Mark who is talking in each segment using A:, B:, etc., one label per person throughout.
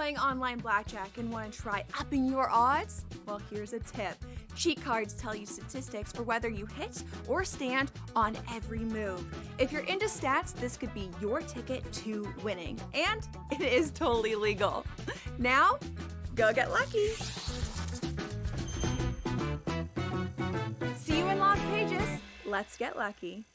A: playing online blackjack and want to try upping your odds? Well, here's a tip. Cheat cards tell you statistics for whether you hit or stand on every move. If you're into stats, this could be your ticket to winning. And it is totally legal. Now, go get lucky. See you in Las Vegas. Let's get lucky.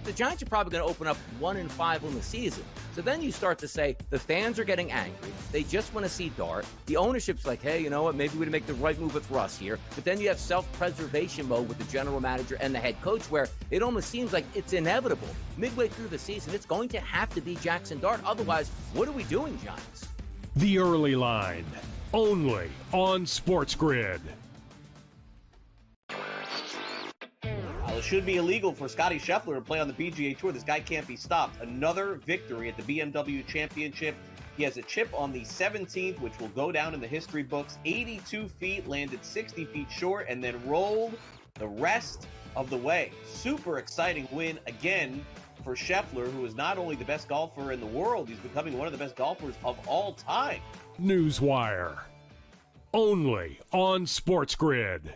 B: The Giants are probably going to open up 1-5 on the season. So then you start to say the fans are getting angry. They just want to see Dart. The ownership's like, hey, you know what? Maybe we make the right move with Russ here. But then you have self-preservation mode with the general manager and the head coach where it almost seems like it's inevitable. Midway through the season, it's going to have to be Jackson Dart. Otherwise, what are we doing, Giants?
C: The Early Line, only on SportsGrid.
D: It should be illegal for Scottie Scheffler to play on the PGA Tour. This guy can't be stopped. Another victory at the BMW Championship. He has a chip on the 17th, which will go down in the history books. 82 feet, landed 60 feet short, and then rolled the rest of the way. Super exciting win again for Scheffler, who is not only the best golfer in the world, he's becoming one of the best golfers of all time.
C: Newswire, only on SportsGrid.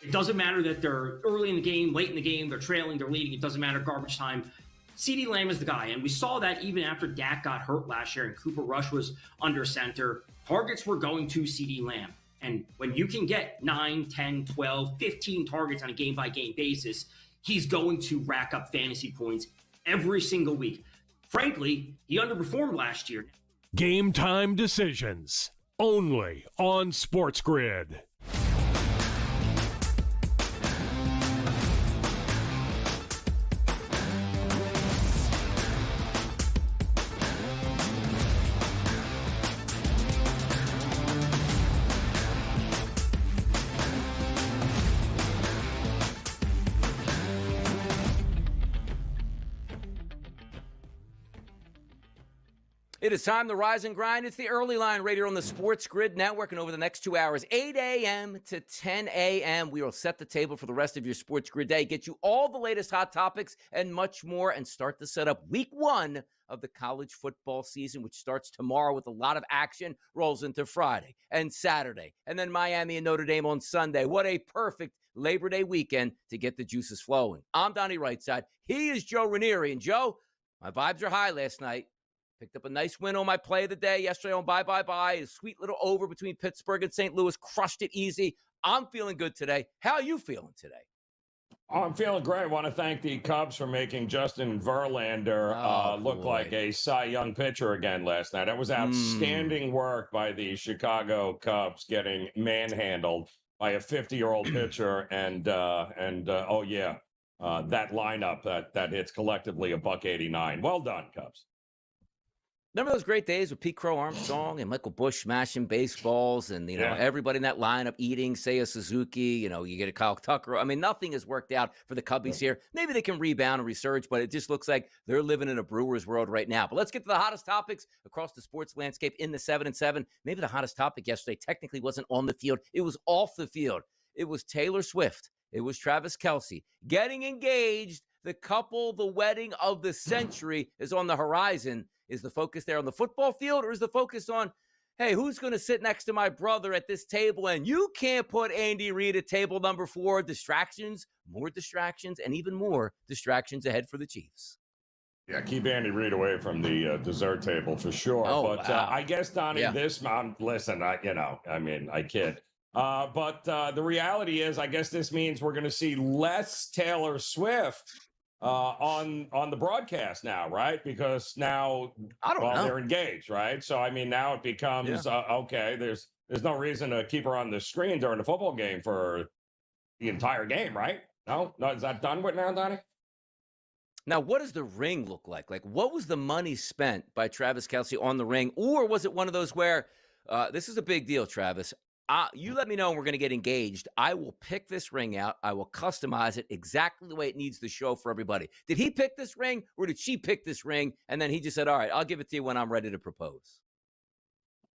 E: It doesn't matter that they're early in the game, late in the game, they're trailing, they're leading. It doesn't matter garbage time. CeeDee Lamb is the guy. And we saw that even after Dak got hurt last year and Cooper Rush was under center. Targets were going to CeeDee Lamb. And when you can get 9, 10, 12, 15 targets on a game-by-game basis, he's going to rack up fantasy points every single week. Frankly, he underperformed last year.
C: Game time decisions, only on SportsGrid.
B: It is time to rise and grind. It's the Early Line right here on the SportsGrid Network. And over the next 2 hours, 8 a.m. to 10 a.m., we will set the table for the rest of your SportsGrid day, get you all the latest hot topics and much more, and start to set up week 1 of the college football season, which starts tomorrow with a lot of action, rolls into Friday and Saturday, and then Miami and Notre Dame on Sunday. What a perfect Labor Day weekend to get the juices flowing. I'm Donnie Rightside. He is Joe Ranieri. And Joe, my vibes are high last night. Picked up a nice win on my play of the day yesterday on Bye. A sweet little over between Pittsburgh and St. Louis. Crushed it easy. I'm feeling good today. How are you feeling today?
F: Oh, I'm feeling great. I want to thank the Cubs for making Justin Verlander look like a Cy Young pitcher again last night. That was outstanding work by the Chicago Cubs, getting manhandled by a 50-year-old pitcher. And that lineup that hits collectively $189. Well done, Cubs.
B: Remember those great days with Pete Crow Armstrong and Michael Bush smashing baseballs and, everybody in that lineup eating, Seiya Suzuki, you get a Kyle Tucker. I mean, nothing has worked out for the Cubbies here. Maybe they can rebound and resurge, but it just looks like they're living in a Brewers world right now. But let's get to the hottest topics across the sports landscape in the 7 and 7. Maybe the hottest topic yesterday technically wasn't on the field. It was off the field. It was Taylor Swift. It was Travis Kelce getting engaged. The couple, the wedding of the century is on the horizon. Is the focus there on the football field, or is the focus on, hey, who's going to sit next to my brother at this table? And you can't put Andy Reid at table number 4. Distractions, more distractions, and even more distractions ahead for the Chiefs.
F: Yeah, keep Andy Reid away from the dessert table for sure. I guess, Donnie, I kid. But the reality is, I guess this means we're going to see less Taylor Swift on the broadcast now, right? Because now they're engaged, right? So I mean, now it becomes okay. There's no reason to keep her on the screen during the football game for the entire game, right? No, is that done with now, Donnie?
B: Now, what does the ring look like? Like, what was the money spent by Travis Kelce on the ring, or was it one of those where this is a big deal, Travis? You let me know when we're going to get engaged. I will pick this ring out. I will customize it exactly the way it needs to show for everybody. Did he pick this ring, or did she pick this ring? And then he just said, all right, I'll give it to you when I'm ready to propose.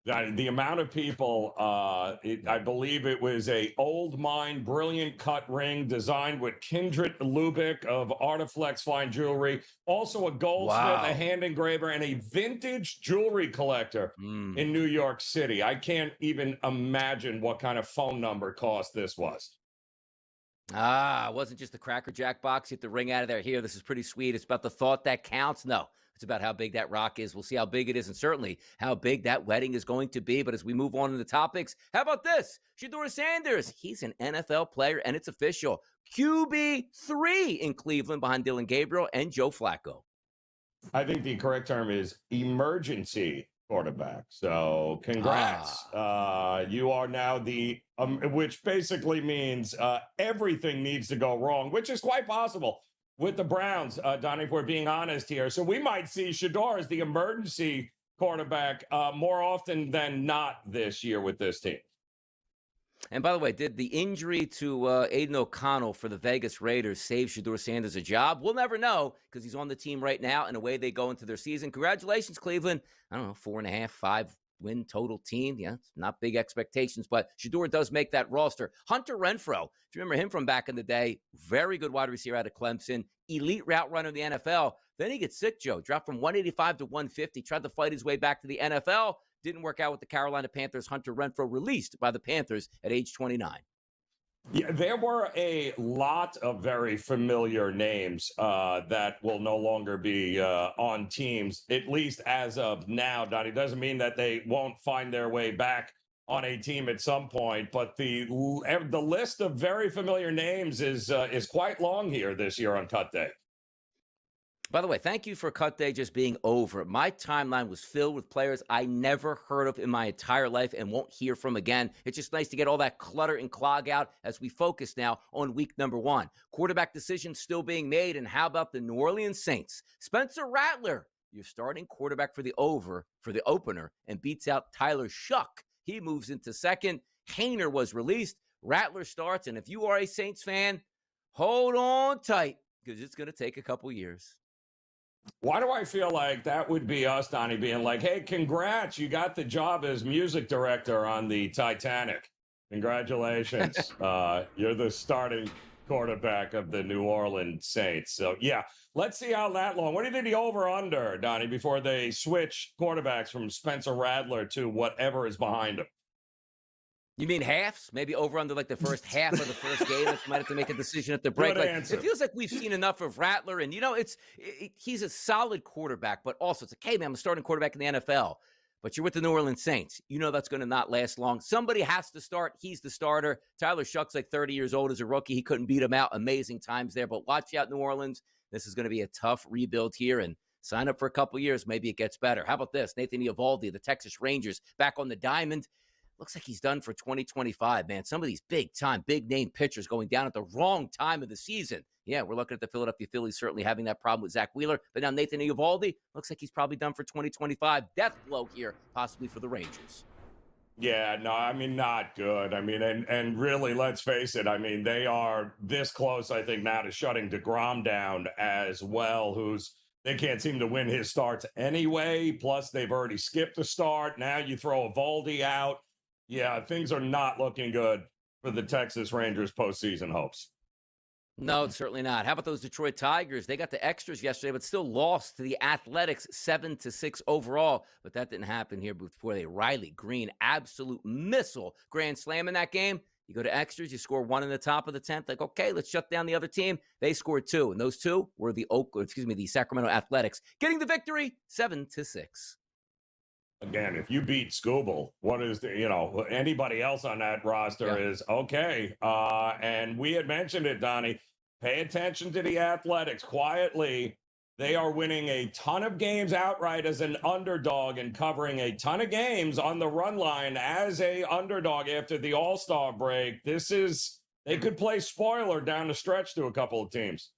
F: The amount of people, I believe it was a old mine, brilliant cut ring designed with Kindred Lubick of Artiflex Fine Jewelry, also a goldsmith, a hand engraver, and a vintage jewelry collector in New York City. I can't even imagine what kind of phone number cost this was.
B: It wasn't just the Cracker Jack box. Get the ring out of there. Here, this is pretty sweet. It's about the thought that counts. No, it's about how big that rock is. We'll see how big it is and certainly how big that wedding is going to be. But as we move on to the topics, how about this? Shedeur Sanders, he's an NFL player, and it's official. QB3 in Cleveland behind Dillon Gabriel and Joe Flacco.
F: I think the correct term is emergency quarterback. So congrats. You are now the, which basically means everything needs to go wrong, which is quite possible with the Browns, Donnie, if we're being honest here. So we might see Shedeur as the emergency quarterback more often than not this year with this team.
B: And by the way, did the injury to Aiden O'Connell for the Vegas Raiders save Shedeur Sanders a job? We'll never know because he's on the team right now and away they go into their season. Congratulations, Cleveland. I don't know, 4.5, 5 win total team. Yeah, it's not big expectations, but Shedeur does make that roster. Hunter Renfrow, if you remember him from back in the day, very good wide receiver out of Clemson, elite route runner in the NFL. Then he gets sick, Joe. Dropped from 185 to 150, tried to fight his way back to the NFL. Didn't work out with the Carolina Panthers. Hunter Renfrow released by the Panthers at age 29.
F: Yeah, there were a lot of very familiar names that will no longer be on teams, at least as of now, Donnie. Doesn't mean that they won't find their way back on a team at some point, but the list of very familiar names is quite long here this year on Cut Day.
B: By the way, thank you for Cut Day just being over. My timeline was filled with players I never heard of in my entire life and won't hear from again. It's just nice to get all that clutter and clog out as we focus now on week number 1. Quarterback decisions still being made, and how about the New Orleans Saints? Spencer Rattler, your starting quarterback for the opener, and beats out Tyler Shuck. He moves into second. Hayner was released. Rattler starts, and if you are a Saints fan, hold on tight because it's going to take a couple years.
F: Why do I feel like that would be us, Donnie, being like, hey, congrats, you got the job as music director on the Titanic. Congratulations. You're the starting quarterback of the New Orleans Saints. So, yeah, let's see how that long. What do you think the over-under, Donnie, before they switch quarterbacks from Spencer Rattler to whatever is behind him?
B: You mean halves? Maybe over under like the first half of the first game. Like you might have to make a decision at the break. Like, it feels like we've seen enough of Rattler, and he's a solid quarterback, but also it's like, hey man, I'm a starting quarterback in the NFL. But you're with the New Orleans Saints. You know that's going to not last long. Somebody has to start. He's the starter. Tyler Shuck's like 30 years old as a rookie. He couldn't beat him out. Amazing times there. But watch out, New Orleans. This is going to be a tough rebuild here, and sign up for a couple years. Maybe it gets better. How about this? Nathan Eovaldi, the Texas Rangers, back on the diamond. Looks like he's done for 2025, man. Some of these big-time, big-name pitchers going down at the wrong time of the season. Yeah, we're looking at the Philadelphia Phillies certainly having that problem with Zach Wheeler. But now Nathan Eovaldi looks like he's probably done for 2025. Death blow here, possibly for the Rangers.
F: Yeah, no, I mean, not good. I mean, and really, let's face it. I mean, they are this close, I think, now to shutting DeGrom down as well, they can't seem to win his starts anyway. Plus, they've already skipped a start. Now you throw Eovaldi out. Yeah, things are not looking good for the Texas Rangers postseason hopes.
B: No, it's certainly not. How about those Detroit Tigers? They got the extras yesterday, but still lost to the Athletics 7-6 overall. But that didn't happen here before Riley Green, absolute missile grand slam in that game. You go to extras, you score 1 in the top of the 10th. Like, okay, let's shut down the other team. They scored 2, and those 2 were the Sacramento Athletics, getting the victory 7-6.
F: Again, if you beat Scooble, what is anybody else on that roster is okay. And we had mentioned it, Donnie. Pay attention to the Athletics. Quietly, they are winning a ton of games outright as an underdog and covering a ton of games on the run line as a underdog after the All-Star break. They could play spoiler down the stretch to a couple of teams.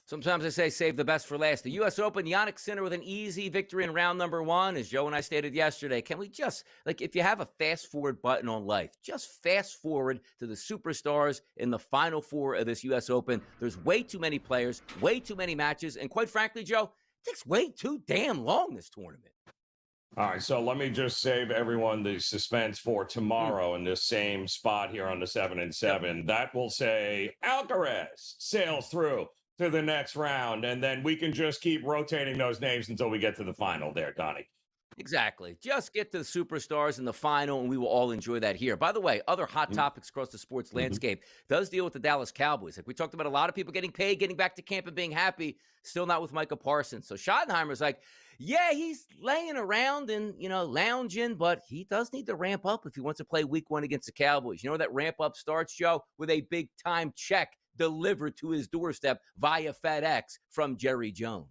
B: Sometimes I say save the best for last. The U.S. Open, Jannik Sinner with an easy victory in round number 1. As Joe and I stated yesterday, can we just, if you have a fast-forward button on life, just fast-forward to the superstars in the Final 4 of this U.S. Open. There's way too many players, way too many matches, and quite frankly, Joe, it takes way too damn long, this tournament.
F: All right, so let me just save everyone the suspense for tomorrow in this same spot here on the 7 and 7. That will say Alcaraz sails through to the next round, and then we can just keep rotating those names until we get to the final there, Donnie.
B: Exactly. Just get to the superstars in the final, and we will all enjoy that here. By the way, other hot topics across the sports landscape does deal with the Dallas Cowboys. Like we talked about, a lot of people getting paid, getting back to camp and being happy, still not with Micah Parsons. So Schottenheimer's like, yeah, he's laying around and, lounging, but he does need to ramp up if he wants to play week 1 against the Cowboys. You know where that ramp up starts, Joe? With a big-time check delivered to his doorstep via FedEx from Jerry Jones.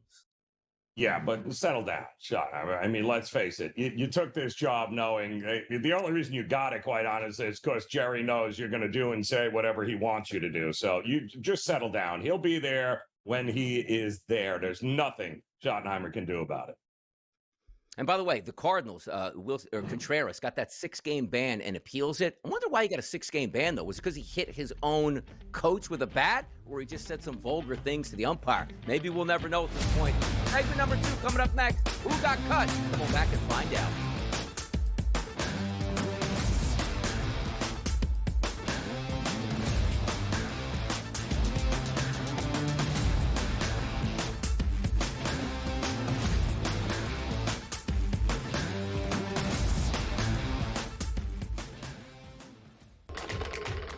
F: Yeah, but settle down, Sean. I mean, let's face it. You took this job knowing the only reason you got it, quite honestly, is because Jerry knows you're going to do and say whatever he wants you to do. So you just settle down. He'll be there when he is there. There's nothing Schottenheimer can do about it.
B: And by the way, the Cardinals, Contreras got that 6-game ban and appeals it. I wonder why he got a 6-game ban, though. Was it because he hit his own coach with a bat, or he just said some vulgar things to the umpire? Maybe we'll never know at this point. Segment number 2 coming up next. Who got cut? We'll back and find out.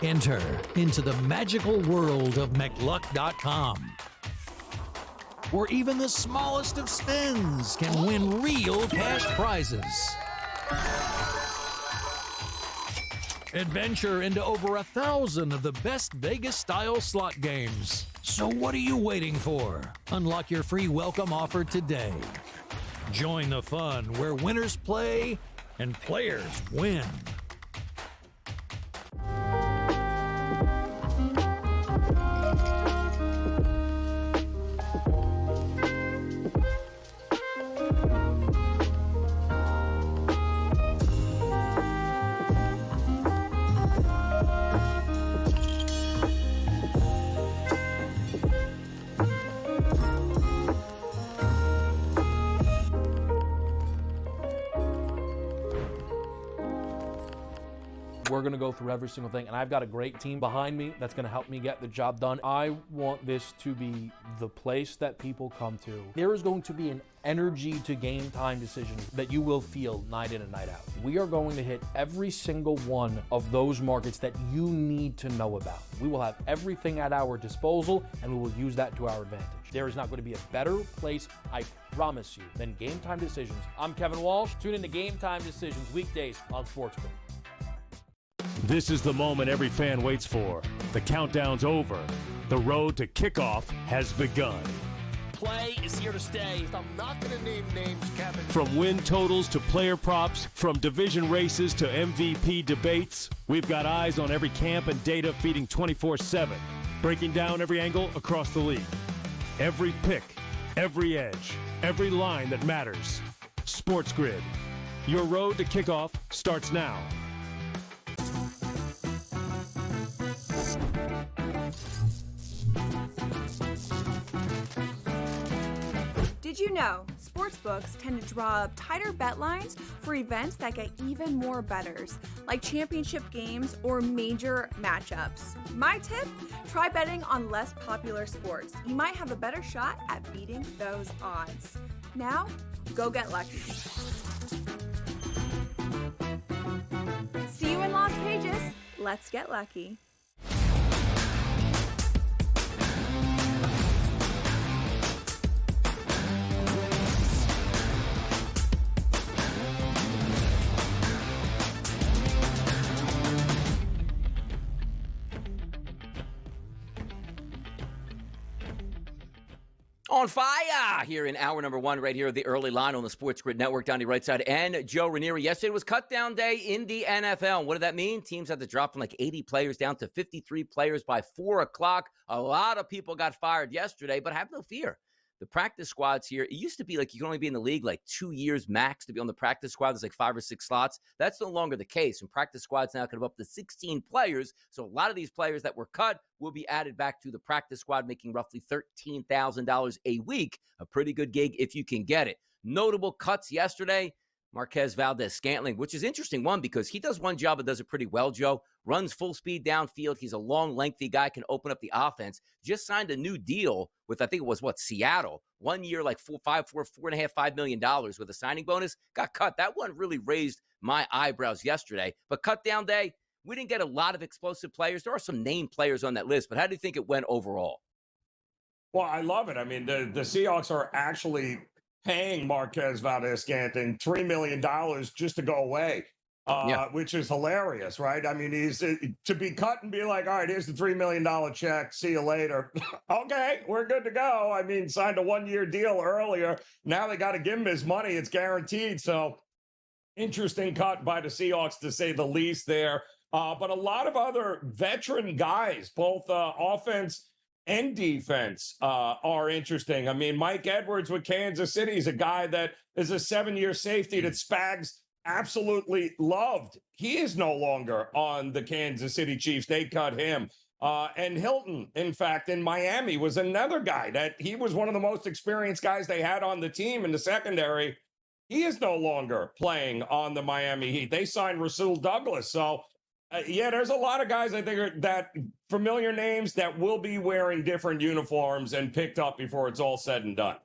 G: Enter into the magical world of McLuck.com, where even the smallest of spins can win real cash prizes. Adventure into over 1,000 of the best Vegas-style slot games. So what are you waiting for? Unlock your free welcome offer today. Join the fun where winners play and players win.
H: We're going to go through every single thing, and I've got a great team behind me that's going to help me get the job done. I want this to be the place that people come to. There is going to be an energy to game time decisions that you will feel night in and night out. We are going to hit every single one of those markets that you need to know about. We will have everything at our disposal, and we will use that to our advantage. There is not going to be a better place, I promise you, than Game Time Decisions. I'm Kevin Walsh. Tune in to Game Time Decisions weekdays on SportsGrid.
C: This is the moment every fan waits for. The countdown's over. The road to kickoff has begun.
I: Play is here to stay. I'm not going to name names, Kevin.
C: From win totals to player props, from division races to MVP debates, we've got eyes on every camp and data feeding 24/7, breaking down every angle across the league. Every pick, every edge, every line that matters. SportsGrid. Your road to kickoff starts now.
A: Did you know sportsbooks tend to draw up tighter bet lines for events that get even more bettors, like championship games or major matchups? My tip? Try betting on less popular sports. You might have a better shot at beating those odds. Now, go get lucky. See you in Las Vegas. Let's get lucky.
B: On fire here in hour number 1 right here at the early line on the SportsGrid Network. Donnie right side and Joe Ranieri. Yesterday was cut down day in the NFL. And what did that mean? Teams had to drop from like 80 players down to 53 players by 4 o'clock. A lot of people got fired yesterday, but have no fear. The practice squads here, it used to be like you can only be in the league like 2 years max to be on the practice squad. There's like 5 or 6 slots. That's no longer the case. And practice squads now can have up to 16 players. So a lot of these players that were cut will be added back to the practice squad, making roughly $13,000 a week. A pretty good gig if you can get it. Notable cuts yesterday. Marquez Valdez-Scantling, which is interesting one because he does one job and does it pretty well, Joe. Runs full speed downfield. He's a long, lengthy guy, can open up the offense. Just signed a new deal with, I think it was, Seattle. 1 year, like $4.5 million with a signing bonus. Got cut. That one really raised my eyebrows yesterday. But cut down day, we didn't get a lot of explosive players. There are some named players on that list, but how do you think it went overall?
F: Well, I love it. I mean, the Seahawks are actually paying Marquez Valdez-Scantling $3 million just to go away, which is hilarious, right? I mean, he's to be cut and be like, all right, here's the $3 million check. See you later. Okay, we're good to go. I mean, signed a 1-year deal earlier. Now they got to give him his money. It's guaranteed. So interesting cut by the Seahawks, to say the least there. But a lot of other veteran guys, both offense and defense, are interesting. I mean, Mike Edwards with Kansas City is a guy that is a 7-year safety that Spags absolutely loved. He is no longer on the Kansas City Chiefs. They cut him. And Hilton, in fact, in Miami, was another guy that he was one of the most experienced guys they had on the team in the secondary. He is no longer playing on the Miami Heat. They signed Rasul Douglas. So, there's a lot of guys I think are that familiar names that will be wearing different uniforms and picked up before it's all said and done.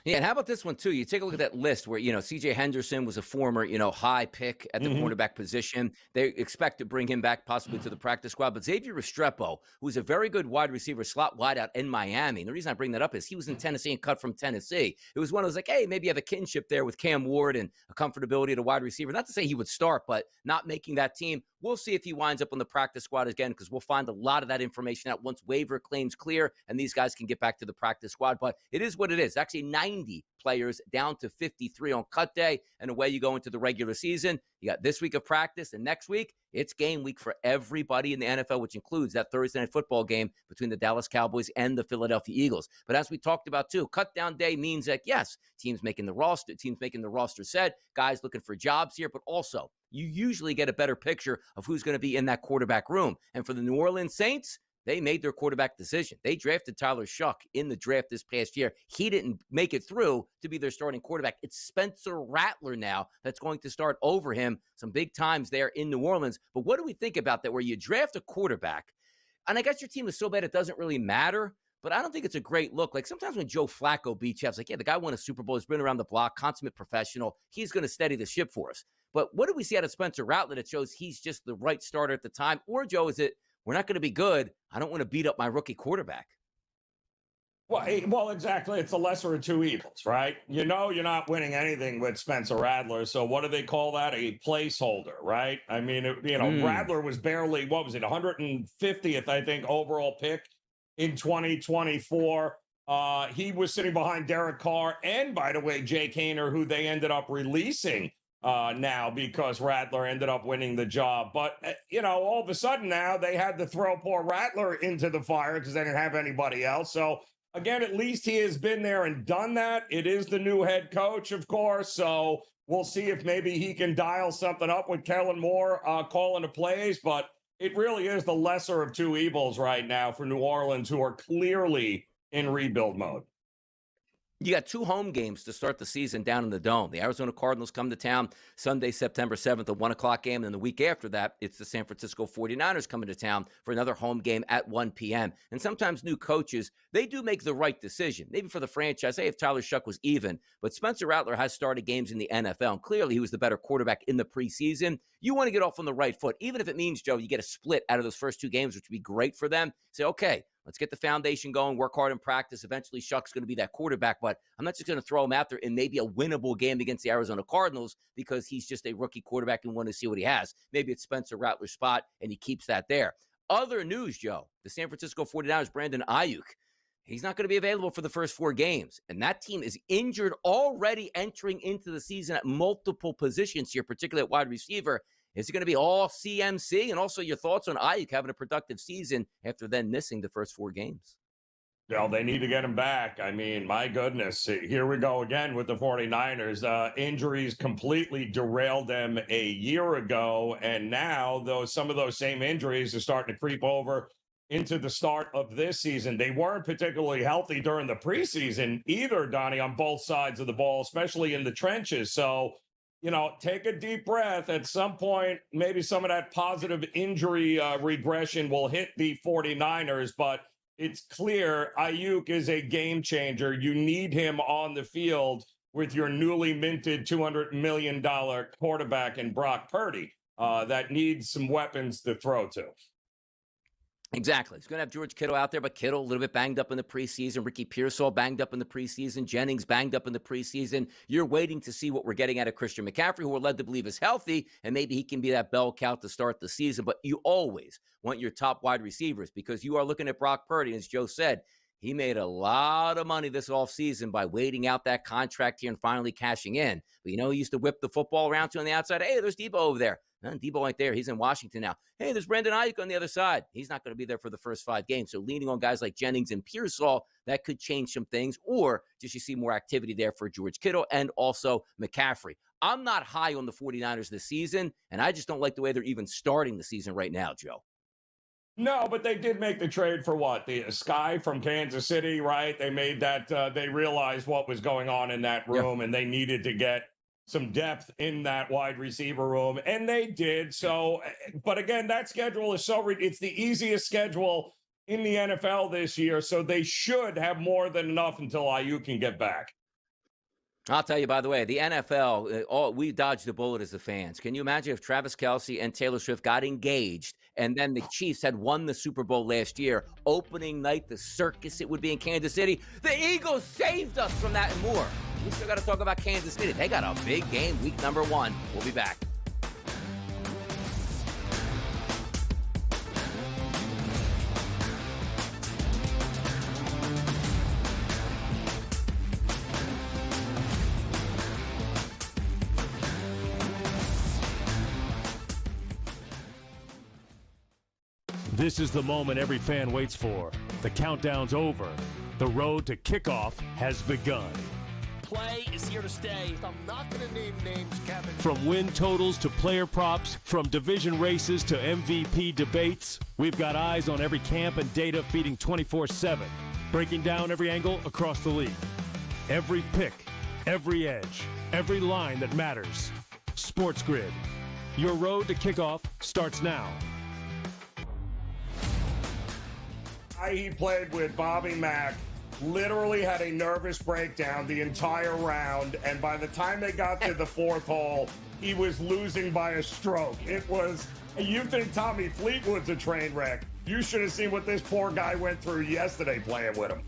B: Yeah, and how about this one, too? You take a look at that list where, C.J. Henderson was a former, high pick at the cornerback position. They expect to bring him back possibly to the practice squad. But Xavier Restrepo, who's a very good wide receiver, slot wideout in Miami. And the reason I bring that up is he was in Tennessee and cut from Tennessee. It was one of those like, hey, maybe you have a kinship there with Cam Ward and a comfortability at a wide receiver. Not to say he would start, but not making that team. We'll see if he winds up on the practice squad again, because we'll find a lot of that information out once waiver claims clear and these guys can get back to the practice squad. But it is what it is. Actually, 90 players down to 53 on cut day, and away you go into the regular season. You got this week of practice, and next week, it's game week for everybody in the NFL, which includes that Thursday night football game between the Dallas Cowboys and the Philadelphia Eagles. But as we talked about, too, cut down day means that, yes, teams making the roster set, guys looking for jobs here, but also you usually get a better picture of who's going to be in that quarterback room. And for the New Orleans Saints, they made their quarterback decision. They drafted Tyler Shuck in the draft this past year. He didn't make it through to be their starting quarterback. It's Spencer Rattler now that's going to start over him. Some big times there in New Orleans. But what do we think about that, where you draft a quarterback, and I guess your team is so bad it doesn't really matter, but I don't think it's a great look. Like sometimes when Joe Flacco beats you, it's like, yeah, the guy won a Super Bowl. He's been around the block, consummate professional. He's going to steady the ship for us. But what do we see out of Spencer Rattler that shows he's just the right starter at the time? Or, Joe, is it, we're not going to be good, I don't want to beat up my rookie quarterback?
F: Well, exactly. It's the lesser of two evils, right? You know you're not winning anything with Spencer Rattler, so what do they call that? A placeholder, right? I mean, Rattler was barely, 150th, I think, overall pick in 2024. He was sitting behind Derek Carr and, by the way, Jake Haener, who they ended up releasing now because Rattler ended up winning the job. But, all of a sudden now they had to throw poor Rattler into the fire because they didn't have anybody else. So, again, at least he has been there and done that. It is the new head coach, of course. So we'll see if maybe he can dial something up with Kellen Moore calling the plays. But it really is the lesser of two evils right now for New Orleans, who are clearly in rebuild mode.
B: You got 2 home games to start the season down in the Dome. The Arizona Cardinals come to town Sunday, September 7th, a 1 o'clock game. And then the week after that, it's the San Francisco 49ers coming to town for another home game at 1 p.m. And sometimes new coaches, they do make the right decision. Maybe for the franchise, if Tyler Shuck was even. But Spencer Rattler has started games in the NFL. And clearly, he was the better quarterback in the preseason. You want to get off on the right foot. Even if it means, Joe, you get a split out of those first 2 games, which would be great for them. Say, okay, let's get the foundation going, work hard in practice. Eventually, Shuck's going to be that quarterback, but I'm not just going to throw him out there in maybe a winnable game against the Arizona Cardinals because he's just a rookie quarterback and want to see what he has. Maybe it's Spencer Rattler's spot, and he keeps that there. Other news, Joe, the San Francisco 49ers, Brandon Ayuk, he's not going to be available for the first 4 games, and that team is injured already entering into the season at multiple positions here, particularly at wide receiver. Is it going to be all CMC? And also your thoughts on Ayuk having a productive season after then missing the first 4 games?
F: Well, they need to get him back. I mean, my goodness, here we go again with the 49ers. Injuries completely derailed them a year ago. And now some of those same injuries are starting to creep over into the start of this season. They weren't particularly healthy during the preseason either, Donnie, on both sides of the ball, especially in the trenches. So, take a deep breath. At some point, maybe some of that positive injury regression will hit the 49ers, but it's clear Ayuk is a game changer. You need him on the field with your newly minted $200 million quarterback in Brock Purdy that needs some weapons to throw to.
B: Exactly. He's going to have George Kittle out there, but Kittle a little bit banged up in the preseason. Ricky Pearsall banged up in the preseason. Jennings banged up in the preseason. You're waiting to see what we're getting out of Christian McCaffrey, who we're led to believe is healthy, and maybe he can be that bell cow to start the season. But you always want your top wide receivers because you are looking at Brock Purdy. As Joe said, he made a lot of money this offseason by waiting out that contract here and finally cashing in. But he used to whip the football around to on the outside. Hey, there's Debo over there. Debo ain't there. He's in Washington now. Hey, there's Brandon Ayuk on the other side. He's not going to be there for the first 5 games. So leaning on guys like Jennings and Pearsall, that could change some things, or just you see more activity there for George Kittle and also McCaffrey. I'm not high on the 49ers this season, and I just don't like the way they're even starting the season right now, Joe.
F: No, but they did make the trade for what? The Sky from Kansas City, right? They made that, they realized what was going on in that room, and they needed to get some depth in that wide receiver room, and they did. So, but again, that schedule is it's the easiest schedule in the NFL this year, so they should have more than enough until Ayuk can get back.
B: I'll tell you, by the way, the NFL, we dodged a bullet as the fans. Can you imagine if Travis Kelce and Taylor Swift got engaged and then the Chiefs had won the Super Bowl last year? Opening night, the circus it would be in Kansas City. The Eagles saved us from that and more. We still got to talk about Kansas City. They got a big game, week number 1. We'll be back.
C: This is the moment every fan waits for. The countdown's over. The road to kickoff has begun.
I: Play is here to stay.
J: I'm not going to name names, Kevin.
C: From win totals to player props, from division races to MVP debates, we've got eyes on every camp and data feeding 24/7, breaking down every angle across the league. Every pick, every edge, every line that matters. SportsGrid. Your road to kickoff starts now.
F: He played with Bobby Mack, literally had a nervous breakdown the entire round, and by the time they got to the 4th hole, he was losing by a stroke. It was, you think Tommy Fleetwood's a train wreck. You should have seen what this poor guy went through yesterday playing with him.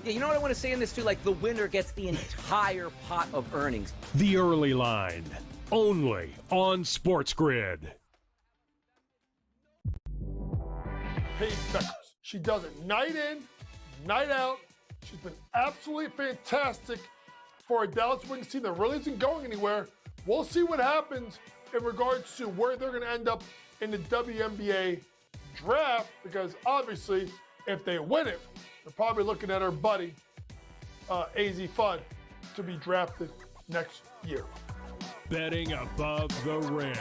B: Yeah, you know what I want to say in this too? Like, the winner gets the entire pot of earnings.
C: The early line, only on SportsGrid.
J: Paige Beckers. She does it night in, night out. She's been absolutely fantastic for a Dallas Wings team that really isn't going anywhere. We'll see what happens in regards to where they're going to end up in the WNBA draft, because obviously, if they win it, they're probably looking at our buddy, AZ Fudd, to be drafted next year.
C: Betting above the rim,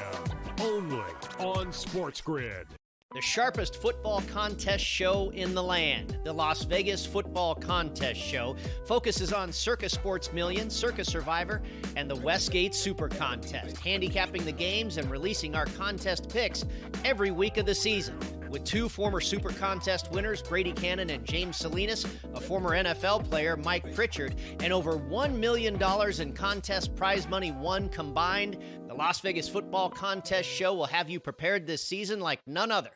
C: only on SportsGrid.
K: The sharpest football contest show in the land, the Las Vegas Football Contest Show, focuses on Circus Sports Million, Circus Survivor, and the Westgate Super Contest, handicapping the games and releasing our contest picks every week of the season. With 2 former Super Contest winners, Brady Cannon and James Salinas, a former NFL player, Mike Pritchard, and over $1 million in contest prize money won combined, the Las Vegas Football Contest Show will have you prepared this season like none other.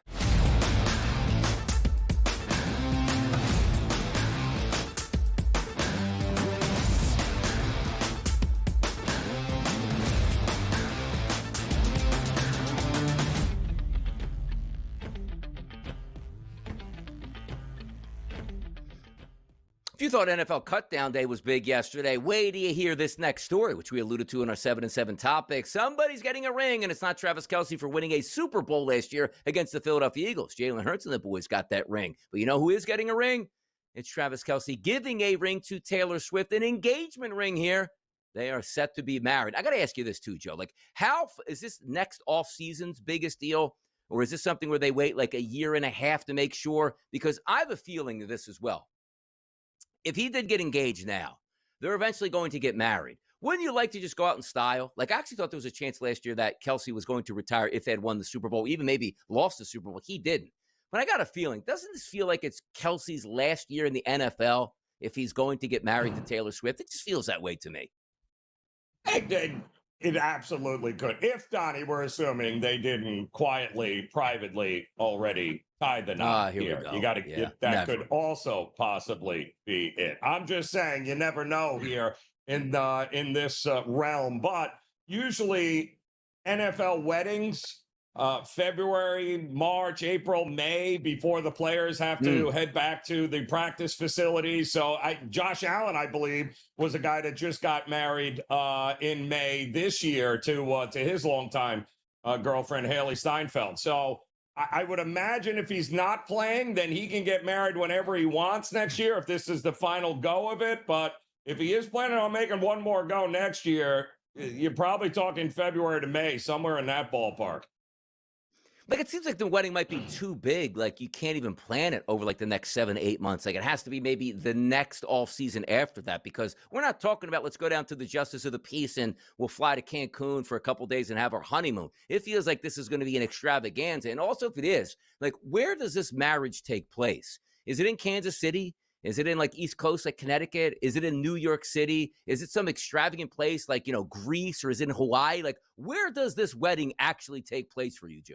B: If you thought NFL Cutdown Day was big yesterday, wait till you hear this next story, which we alluded to in our 7 and 7 topic. Somebody's getting a ring, and it's not Travis Kelce for winning a Super Bowl last year against the Philadelphia Eagles. Jalen Hurts and the boys got that ring. But you know who is getting a ring? It's Travis Kelce giving a ring to Taylor Swift, an engagement ring here. They are set to be married. I got to ask you this too, Joe. Like, how is this next offseason's biggest deal? Or is this something where they wait like a year and a half to make sure? Because I have a feeling of this as well. If he did get engaged now, they're eventually going to get married. Wouldn't you like to just go out in style? Like, I actually thought there was a chance last year that Kelsey was going to retire if they had won the Super Bowl, even maybe lost the Super Bowl. He didn't. But I got a feeling, doesn't this feel like it's Kelsey's last year in the NFL if he's going to get married to Taylor Swift? It just feels that way to me.
F: It absolutely could. If, Donnie, we're assuming they didn't quietly, privately already tie the knot here. You got to get that. Could also possibly be it. I'm just saying, you never know here in this realm. But usually NFL weddings, February, March, April, May, before the players have to head back to the practice facilities. So Josh Allen, I believe, was a guy that just got married in May this year to his longtime girlfriend, Haley Steinfeld. So I would imagine if he's not playing, then he can get married whenever he wants next year, if this is the final go of it. But if he is planning on making one more go next year, you're probably talking February to May, somewhere in that ballpark.
B: Like, it seems like the wedding might be too big. Like, you can't even plan it over, like, the next 7 to 8 months. Like, it has to be maybe the next off season after that, because we're not talking about let's go down to the Justice of the Peace and we'll fly to Cancun for a couple days and have our honeymoon. It feels like this is going to be an extravaganza. And also, if it is, like, where does this marriage take place? Is it in Kansas City? Is it in, like, East Coast, like Connecticut? Is it in New York City? Is it some extravagant place like, Greece, or is it in Hawaii? Like, where does this wedding actually take place for you, Joe?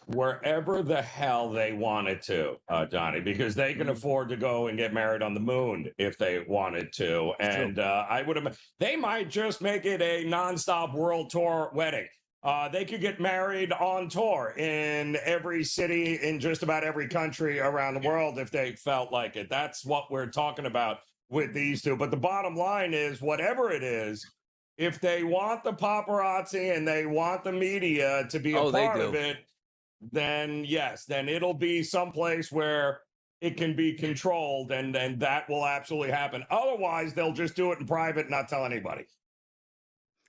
F: Wherever the hell they wanted to, Donnie, because they can afford to go and get married on the moon if they wanted to. And I would have, they might just make it a nonstop world tour wedding. They could get married on tour in every city in just about every country around the world if they felt like it. That's what we're talking about with these two. But the bottom line is, whatever it is, if they want the paparazzi and they want the media to be a part of it, then yes, then it'll be someplace where it can be controlled, and that will absolutely happen. Otherwise, they'll just do it in private and not tell anybody.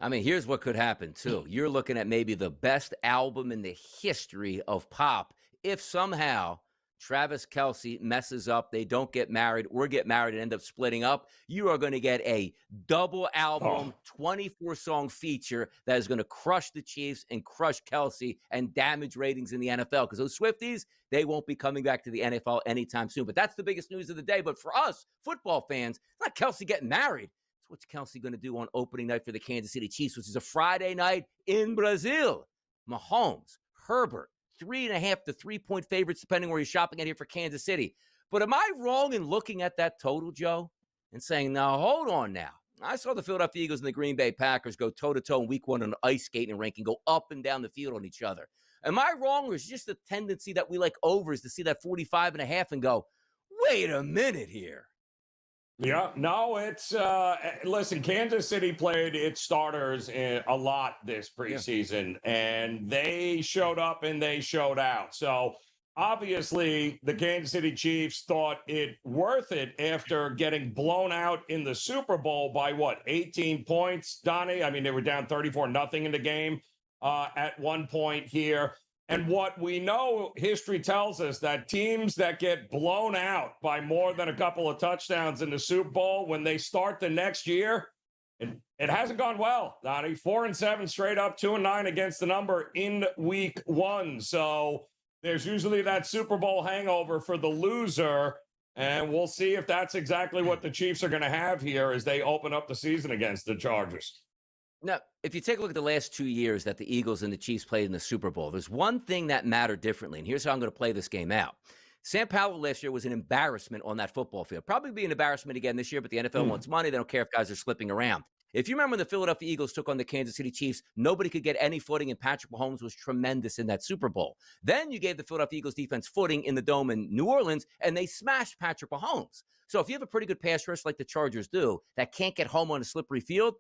B: I mean, here's what could happen, too. You're looking at maybe the best album in the history of pop if somehow Travis Kelce messes up, they don't get married, or get married and end up splitting up. You are going to get a double album, 24-song feature that is going to crush the Chiefs and crush Kelce and damage ratings in the NFL, because those Swifties, they won't be coming back to the NFL anytime soon. But that's the biggest news of the day. But for us, football fans, it's not Kelce getting married. It's what's Kelce going to do on opening night for the Kansas City Chiefs, which is a Friday night in Brazil. Mahomes, Herbert, 3.5 to 3-point favorites, depending where you're shopping at here for Kansas City. But am I wrong in looking at that total, Joe, and saying, now, hold on now. I saw the Philadelphia Eagles and the Green Bay Packers go toe-to-toe in week 1 on an ice skating rink and go up and down the field on each other. Am I wrong, or is it just a tendency that we like overs to see that 45.5 and go, wait a minute here?
F: Yeah, no, it's listen, Kansas City played its starters a lot this preseason, and they showed up and they showed out. So obviously the Kansas City Chiefs thought it worth it after getting blown out in the Super Bowl by 18 points, Donnie? I mean, they were down 34-0 in the game at one point here. And what we know, history tells us that teams that get blown out by more than a couple of touchdowns in the Super Bowl, when they start the next year, it hasn't gone well, Donnie. 4-7 straight up, 2-9 against the number in week 1. So there's usually that Super Bowl hangover for the loser. And we'll see if that's exactly what the Chiefs are going to have here as they open up the season against the Chargers.
B: Now, if you take a look at the last 2 years that the Eagles and the Chiefs played in the Super Bowl, there's one thing that mattered differently, and here's how I'm going to play this game out. Sam Powell last year was an embarrassment on that football field. Probably be an embarrassment again this year, but the NFL wants money. They don't care if guys are slipping around. If you remember when the Philadelphia Eagles took on the Kansas City Chiefs, nobody could get any footing, and Patrick Mahomes was tremendous in that Super Bowl. Then you gave the Philadelphia Eagles defense footing in the Dome in New Orleans, and they smashed Patrick Mahomes. So if you have a pretty good pass rush like the Chargers do that can't get home on a slippery field,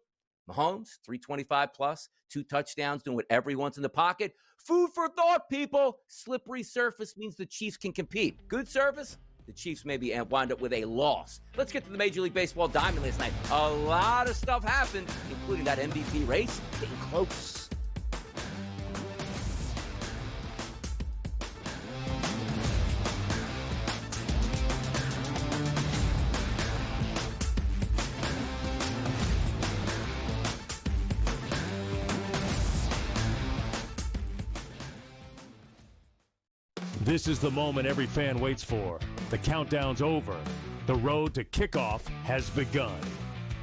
B: Mahomes, 325 plus, 2 touchdowns, doing whatever he wants in the pocket. Food for thought, people. Slippery surface means the Chiefs can compete. Good surface, the Chiefs maybe wind up with a loss. Let's get to the Major League Baseball diamond last night. A lot of stuff happened, including that MVP race getting close.
C: This is the moment every fan waits for. The countdown's over. The road to kickoff has begun.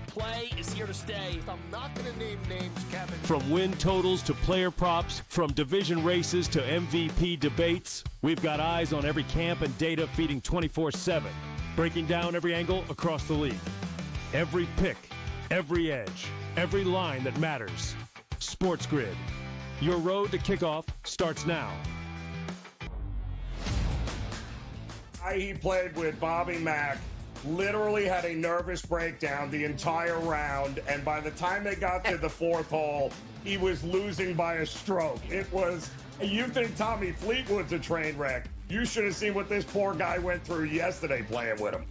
I: Play is here to stay.
L: I'm not going to name names, Kevin.
C: From win totals to player props, from division races to MVP debates, we've got eyes on every camp and data feeding 24/7, breaking down every angle across the league. Every pick, every edge, every line that matters. SportsGrid. Your road to kickoff starts now.
F: He played with Bobby Mack, literally had a nervous breakdown the entire round, and by the time they got to the fourth hole, he was losing by a stroke. It was, you think Tommy Fleetwood's a train wreck. You should have seen what this poor guy went through yesterday playing with him.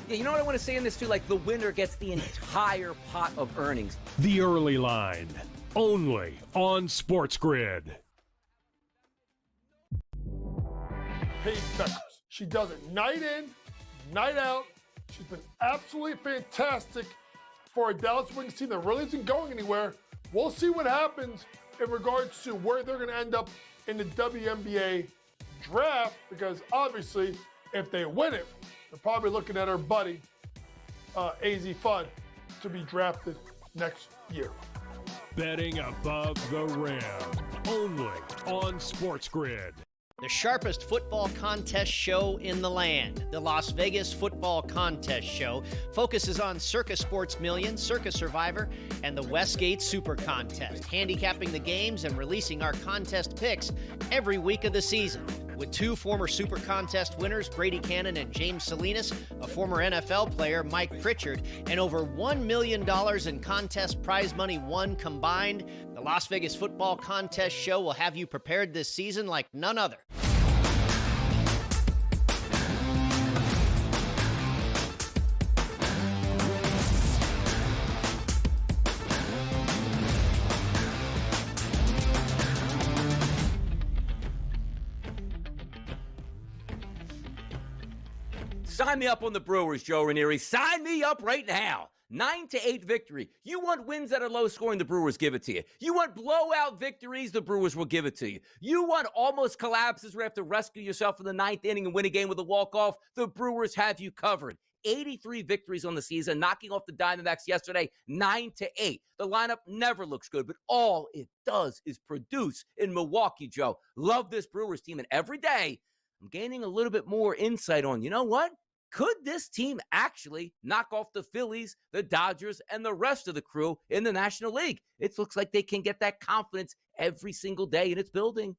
B: Yeah, you know what I want to say in this too? Like, the winner gets the entire pot of earnings.
C: The early line, only on SportsGrid.
J: Paige Beckers. She does it night in, night out. She's been absolutely fantastic for a Dallas Wings team that really isn't going anywhere. We'll see what happens in regards to where they're going to end up in the WNBA draft, because obviously, if they win it, they're probably looking at her buddy, AZ Fudd, to be drafted next year.
C: Betting above the rim, only on SportsGrid.
K: The sharpest football contest show in the land, the Las Vegas Football Contest Show, focuses on Circa Sports Million, Circa Survivor, and the Westgate Super Contest, handicapping the games and releasing our contest picks every week of the season. With two former Super Contest winners, Brady Cannon and James Salinas, a former NFL player, Mike Pritchard, and over $1 million in contest prize money won combined, the Las Vegas Football Contest Show will have you prepared this season like none other.
B: Sign me up on the Brewers, Joe Ranieri. Sign me up right now. 9-8 victory. You want wins that are low scoring, the Brewers give it to you. You want blowout victories, the Brewers will give it to you. You want almost collapses where you have to rescue yourself in the ninth inning and win a game with a walk-off, the Brewers have you covered. 83 victories on the season, knocking off the Diamondbacks yesterday, 9-8. The lineup never looks good, but all it does is produce in Milwaukee, Joe. Love this Brewers team, and every day I'm gaining a little bit more insight on, you know what? Could this team actually knock off the Phillies, the Dodgers, and the rest of the crew in the National League? It looks like they can get that confidence every single day in its building.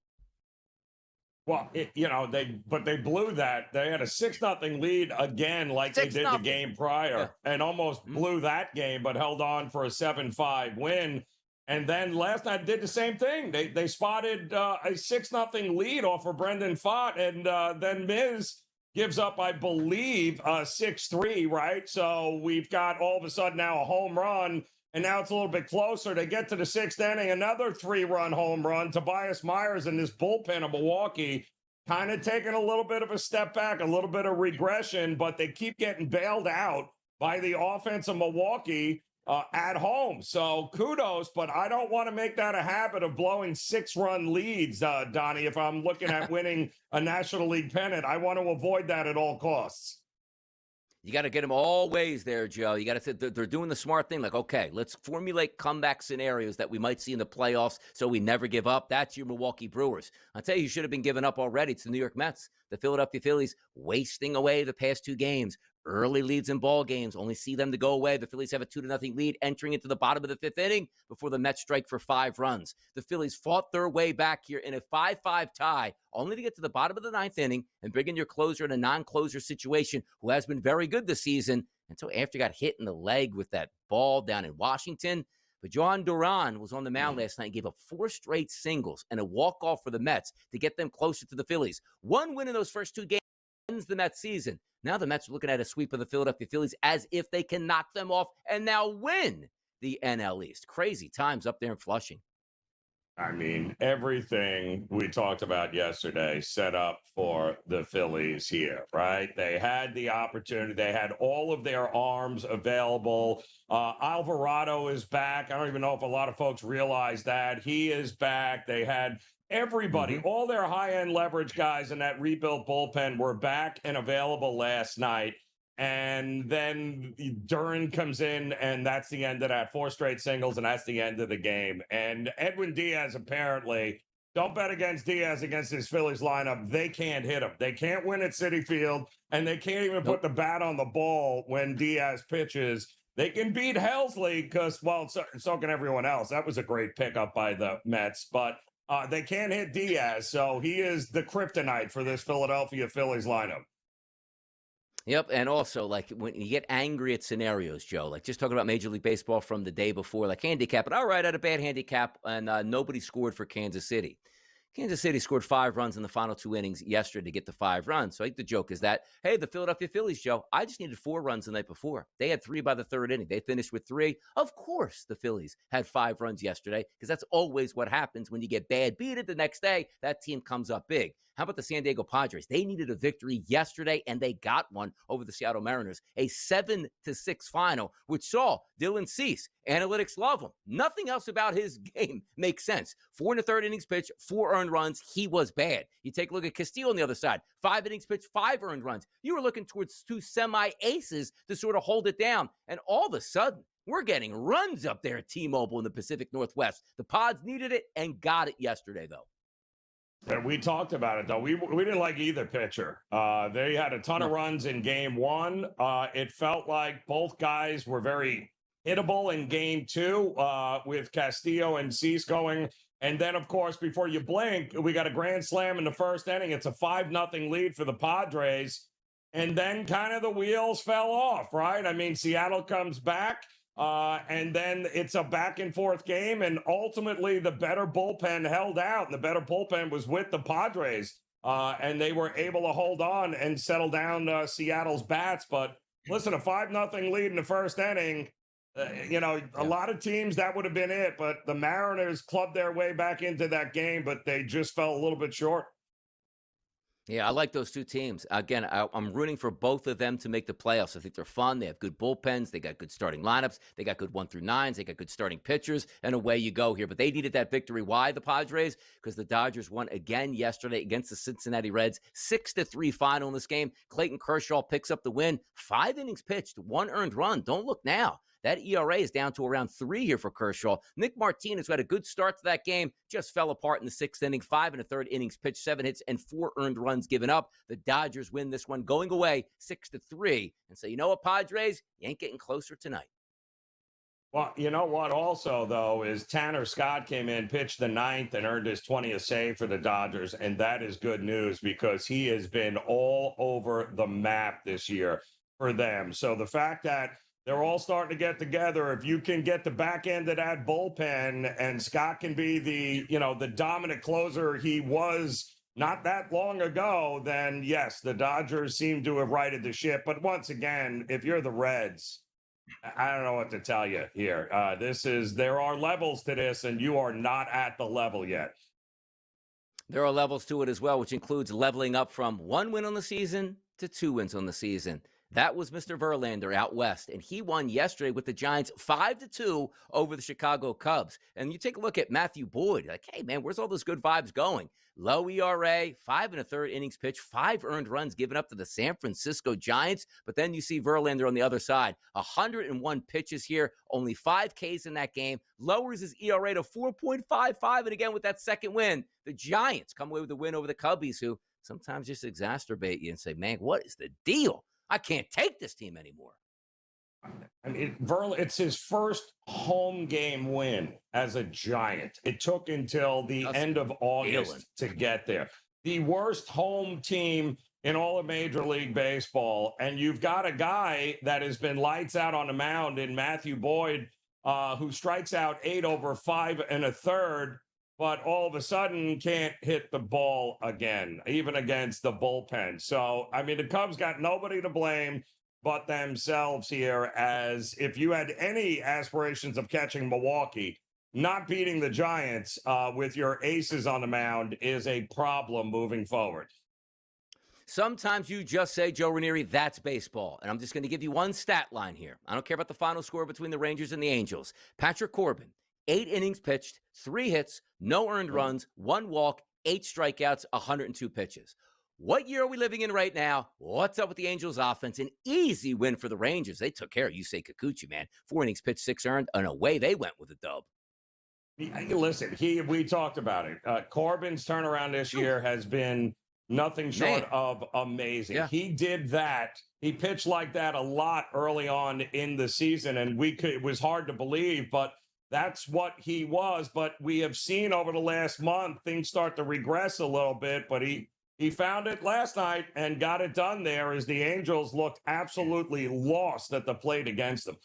F: Well, they blew that. They had a 6-0 lead again, like they did the game prior, and almost blew that game, but held on for a 7-5 win. And then last night did the same thing. They spotted a 6-0 lead off of Brendan Pfaadt, and then Miz gives up, I believe, 6-3, right? So we've got all of a sudden now a home run, and now it's a little bit closer. They get to the sixth inning, another 3-run home run. Tobias Myers in this bullpen of Milwaukee kind of taking a little bit of a step back, a little bit of regression, but they keep getting bailed out by the offense of Milwaukee at home. So kudos, but I don't want to make that a habit of blowing 6-run leads, Donnie. If I'm looking at winning a National League pennant, I want to avoid that at all costs.
B: You got to get them all ways there, Joe. You got to say they're doing the smart thing. Like, okay, let's formulate comeback scenarios that we might see in the playoffs so we never give up. That's your Milwaukee Brewers. I'll tell you should have been given up already. It's the New York Mets, the Philadelphia Phillies, wasting away the past two games. Early leads in ball games, only see them to go away. The Phillies have a 2-0 lead entering into the bottom of the fifth inning before the Mets strike for 5 runs. The Phillies fought their way back here in a 5-5 tie, only to get to the bottom of the ninth inning and bring in your closer in a non-closer situation who has been very good this season until after he got hit in the leg with that ball down in Washington. But John Duran was on the mound last night and gave up 4 straight singles and a walk-off for the Mets to get them closer to the Phillies. One win in those first 2 games ends the Mets season. Now the Mets are looking at a sweep of the Philadelphia Phillies as if they can knock them off and now win the NL East. Crazy times up there in Flushing.
F: I mean, everything we talked about yesterday set up for the Phillies here, right? They had the opportunity. They had all of their arms available. Alvarado is back. I don't even know if a lot of folks realize that. He is back. They had Everybody, all their high-end leverage guys in that rebuilt bullpen were back and available last night. And then Duran comes in, and that's the end of that. 4 straight singles, and that's the end of the game. And Edwin Diaz, apparently, don't bet against Diaz against his Phillies lineup. They can't hit him. They can't win at Citi Field, and they can't even put the bat on the ball when Diaz pitches. They can beat Helsley because, well, so can everyone else. That was a great pickup by the Mets, but they can't hit Diaz, so he is the kryptonite for this Philadelphia Phillies lineup.
B: Yep, and also, like, when you get angry at scenarios, Joe, like just talking about Major League Baseball from the day before, like handicap, all right, I had a bad handicap, and nobody scored for Kansas City. Kansas City scored 5 runs in the final 2 innings yesterday to get the 5 runs. So I think the joke is that, hey, the Philadelphia Phillies, Joe, I just needed 4 runs the night before. They had 3 by the 3rd inning. They finished with 3. Of course, the Phillies had 5 runs yesterday because that's always what happens when you get bad beaten the next day. That team comes up big. How about the San Diego Padres? They needed a victory yesterday, and they got one over the Seattle Mariners. A 7-6 final, which saw Dylan Cease. Analytics love him. Nothing else about his game makes sense. 4 1/3 innings pitch, 4 earned runs. He was bad. You take a look at Castillo on the other side. 5 innings pitch, 5 earned runs. You were looking towards 2 semi-aces to sort of hold it down. And all of a sudden, we're getting runs up there at T-Mobile in the Pacific Northwest. The Pods needed it and got it yesterday, though.
F: And we talked about it, though. We didn't like either pitcher. They had a ton of runs in game 1. It felt like both guys were very hittable in game 2 with Castillo and Cease going. And then, of course, before you blink, we got a grand slam in the first inning. It's a 5-0 lead for the Padres. And then kind of the wheels fell off, right? I mean, Seattle comes back. And then it's a back and forth game, and ultimately the better bullpen held out, and the better bullpen was with the Padres, and they were able to hold on and settle down Seattle's bats. But listen, a 5-0 lead in the first inning, a lot of teams that would have been it, but the Mariners clubbed their way back into that game, but they just fell a little bit short.
B: Yeah, I like those two teams. Again, I'm rooting for both of them to make the playoffs. I think they're fun. They have good bullpens. They got good starting lineups. They got good 1 through 9s. They got good starting pitchers, and away you go here. But they needed that victory. Why, the Padres? Because the Dodgers won again yesterday against the Cincinnati Reds. 6-3 final in this game. Clayton Kershaw picks up the win. 5 innings pitched, 1 earned run. Don't look now. That ERA is down to around 3 here for Kershaw. Nick Martinez, who had a good start to that game, just fell apart in the 6th inning. 5 1/3 innings pitched, 7 hits, and 4 earned runs given up. The Dodgers win this one, going away 6-3. And so, you know what, Padres? You ain't getting closer tonight.
F: Well, you know what also, though, is Tanner Scott came in, pitched the 9th, and earned his 20th save for the Dodgers. And that is good news because he has been all over the map this year for them. So the fact that they're all starting to get together. If you can get the back end of that bullpen and Scott can be the dominant closer he was not that long ago, then yes, the Dodgers seem to have righted the ship. But once again, if you're the Reds, I don't know what to tell you here. There are levels to this, and you are not at the level yet.
B: There are levels to it as well, which includes leveling up from 1 win on the season to 2 wins on the season. That was Mr. Verlander out west, and he won yesterday with the Giants 5-2 over the Chicago Cubs. And you take a look at Matthew Boyd, like, hey, man, where's all those good vibes going? Low ERA, 5 1/3 innings pitched, 5 earned runs given up to the San Francisco Giants. But then you see Verlander on the other side, 101 pitches here, only 5 Ks in that game, lowers his ERA to 4.55. And again, with that second win, the Giants come away with a win over the Cubbies, who sometimes just exacerbate you and say, man, what is the deal? I can't take this team anymore.
F: I mean, it's his first home game win as a Giant. It took until the end of August to get there. The worst home team in all of Major League Baseball. And you've got a guy that has been lights out on the mound in Matthew Boyd, who strikes out 8 over 5 1/3. But all of a sudden can't hit the ball again, even against the bullpen. So, I mean, the Cubs got nobody to blame but themselves here, as if you had any aspirations of catching Milwaukee, not beating the Giants with your aces on the mound is a problem moving forward.
B: Sometimes you just say, Joe Ranieri, that's baseball. And I'm just going to give you one stat line here. I don't care about the final score between the Rangers and the Angels. Patrick Corbin, 8 innings pitched, 3 hits, no earned runs, 1 walk, 8 strikeouts, 102 pitches. What year are we living in right now? What's up with the Angels offense? An easy win for the Rangers. They took care of Yusei Kikuchi, man. 4 innings pitched, 6 earned, and away they went with a dub.
F: Listen, we talked about it. Corbin's turnaround this year has been nothing short of amazing. Yeah. He did that. He pitched like that a lot early on in the season, and it was hard to believe, but that's what he was. But we have seen over the last month things start to regress a little bit, but he found it last night and got it done there as the Angels looked absolutely lost at the plate against them.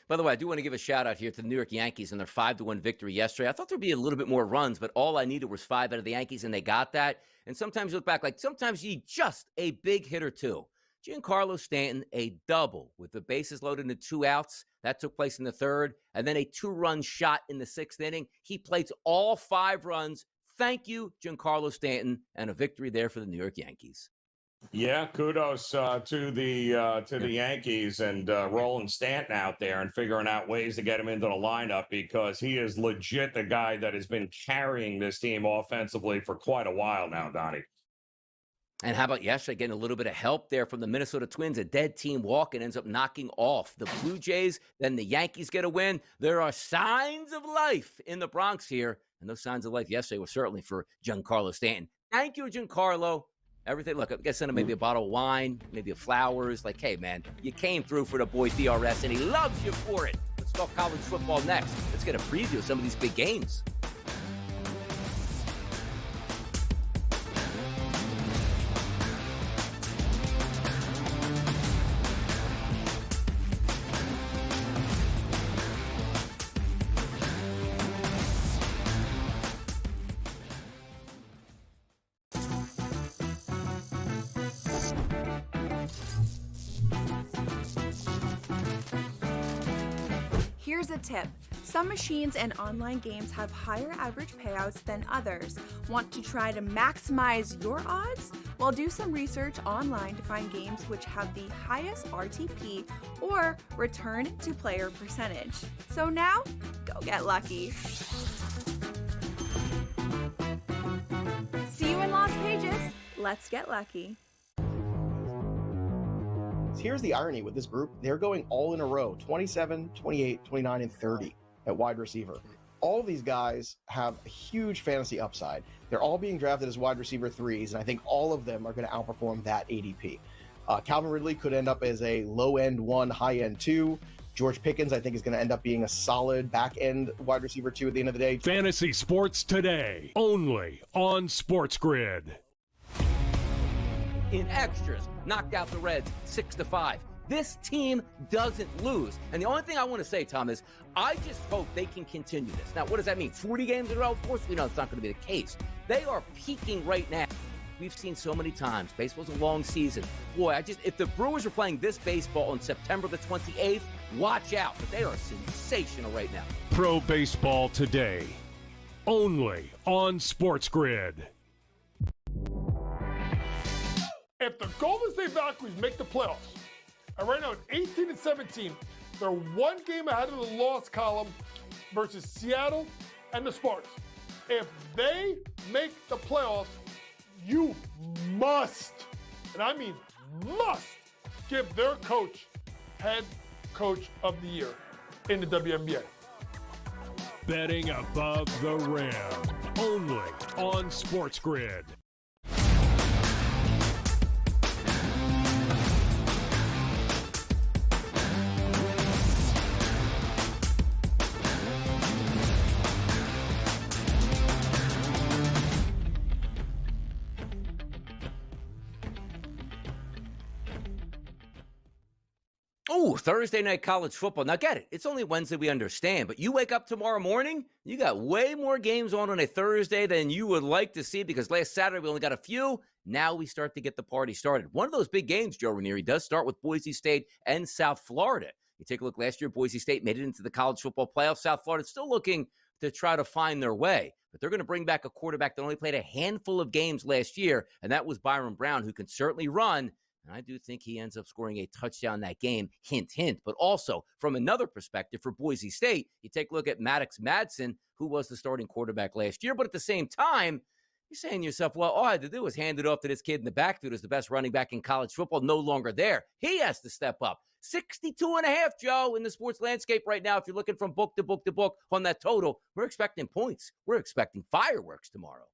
B: By the way, I do want to give a shout out here to the New York Yankees and their 5-1 victory yesterday. I thought there'd be a little bit more runs, but all I needed was 5 out of the Yankees, and they got that. And sometimes you look back, like sometimes you need just a big hit or two. Giancarlo Stanton, a double with the bases loaded and 2 outs. That took place in the 3rd. And then a 2-run shot in the 6th inning. He plates all 5 runs. Thank you, Giancarlo Stanton, and a victory there for the New York Yankees.
F: Yeah, kudos to the Yankees and rolling Stanton out there and figuring out ways to get him into the lineup, because he is legit the guy that has been carrying this team offensively for quite a while now, Donnie.
B: And how about yesterday, getting a little bit of help there from the Minnesota Twins, a dead team walk and ends up knocking off the Blue Jays. Then the Yankees get a win. There are signs of life in the Bronx here, and those signs of life yesterday were certainly for Giancarlo Stanton. Thank you, Giancarlo. Everything, look, I guess send him maybe a bottle of wine, maybe of flowers. Like, hey, man, you came through for the boy DRS, and he loves you for it. Let's talk college football next. Let's get a preview of some of these big games.
A: Here's a tip. Some machines and online games have higher average payouts than others. Want to try to maximize your odds? Well, do some research online to find games which have the highest RTP or return to player percentage. So now, go get lucky. See you in Las Vegas. Let's get lucky.
M: Here's the irony with this group. They're going all in a row, 27, 28, 29, and 30 at wide receiver. All of these guys have a huge fantasy upside. They're all being drafted as wide receiver 3s, and I think all of them are going to outperform that ADP. Calvin Ridley could end up as a low-end 1, high-end 2. George Pickens, I think, is going to end up being a solid back-end wide receiver 2 at the end of the day.
C: Fantasy Sports Today, only on SportsGrid.
B: In extras, knocked out the Reds 6-5. This team doesn't lose. And the only thing I want to say, Tom, is I just hope they can continue this. Now, what does that mean? 40 games in a row? Of course we know it's not going to be the case. They are peaking right now. We've seen so many times. Baseball's a long season. Boy, if the Brewers were playing this baseball on September the 28th, watch out. But they are sensational right now.
C: Pro Baseball Today, only on SportsGrid.
J: If the Golden State Valkyries make the playoffs, and right now at 18 and 17, they're one game ahead of the loss column versus Seattle and the Spartans. If they make the playoffs, you must, and I mean must, give their coach head coach of the year in the WNBA.
C: Betting above the rim, only on SportsGrid.
B: Oh, Thursday night college football. Now, get it. It's only Wednesday, we understand. But you wake up tomorrow morning, you got way more games on a Thursday than you would like to see, because last Saturday we only got a few. Now we start to get the party started. One of those big games, Joe Ranieri, does start with Boise State and South Florida. You take a look, last year, Boise State made it into the college football playoff. South Florida's still looking to try to find their way. But they're going to bring back a quarterback that only played a handful of games last year, and that was Byron Brown, who can certainly run. And I do think he ends up scoring a touchdown that game. Hint, hint. But also, from another perspective, for Boise State, you take a look at Maddox Madsen, who was the starting quarterback last year. But at the same time, you're saying to yourself, well, all I had to do was hand it off to this kid in the backfield who's the best running back in college football, no longer there. He has to step up. 62.5, Joe, in the sports landscape right now. If you're looking from book to book to book on that total, we're expecting points. We're expecting fireworks tomorrow.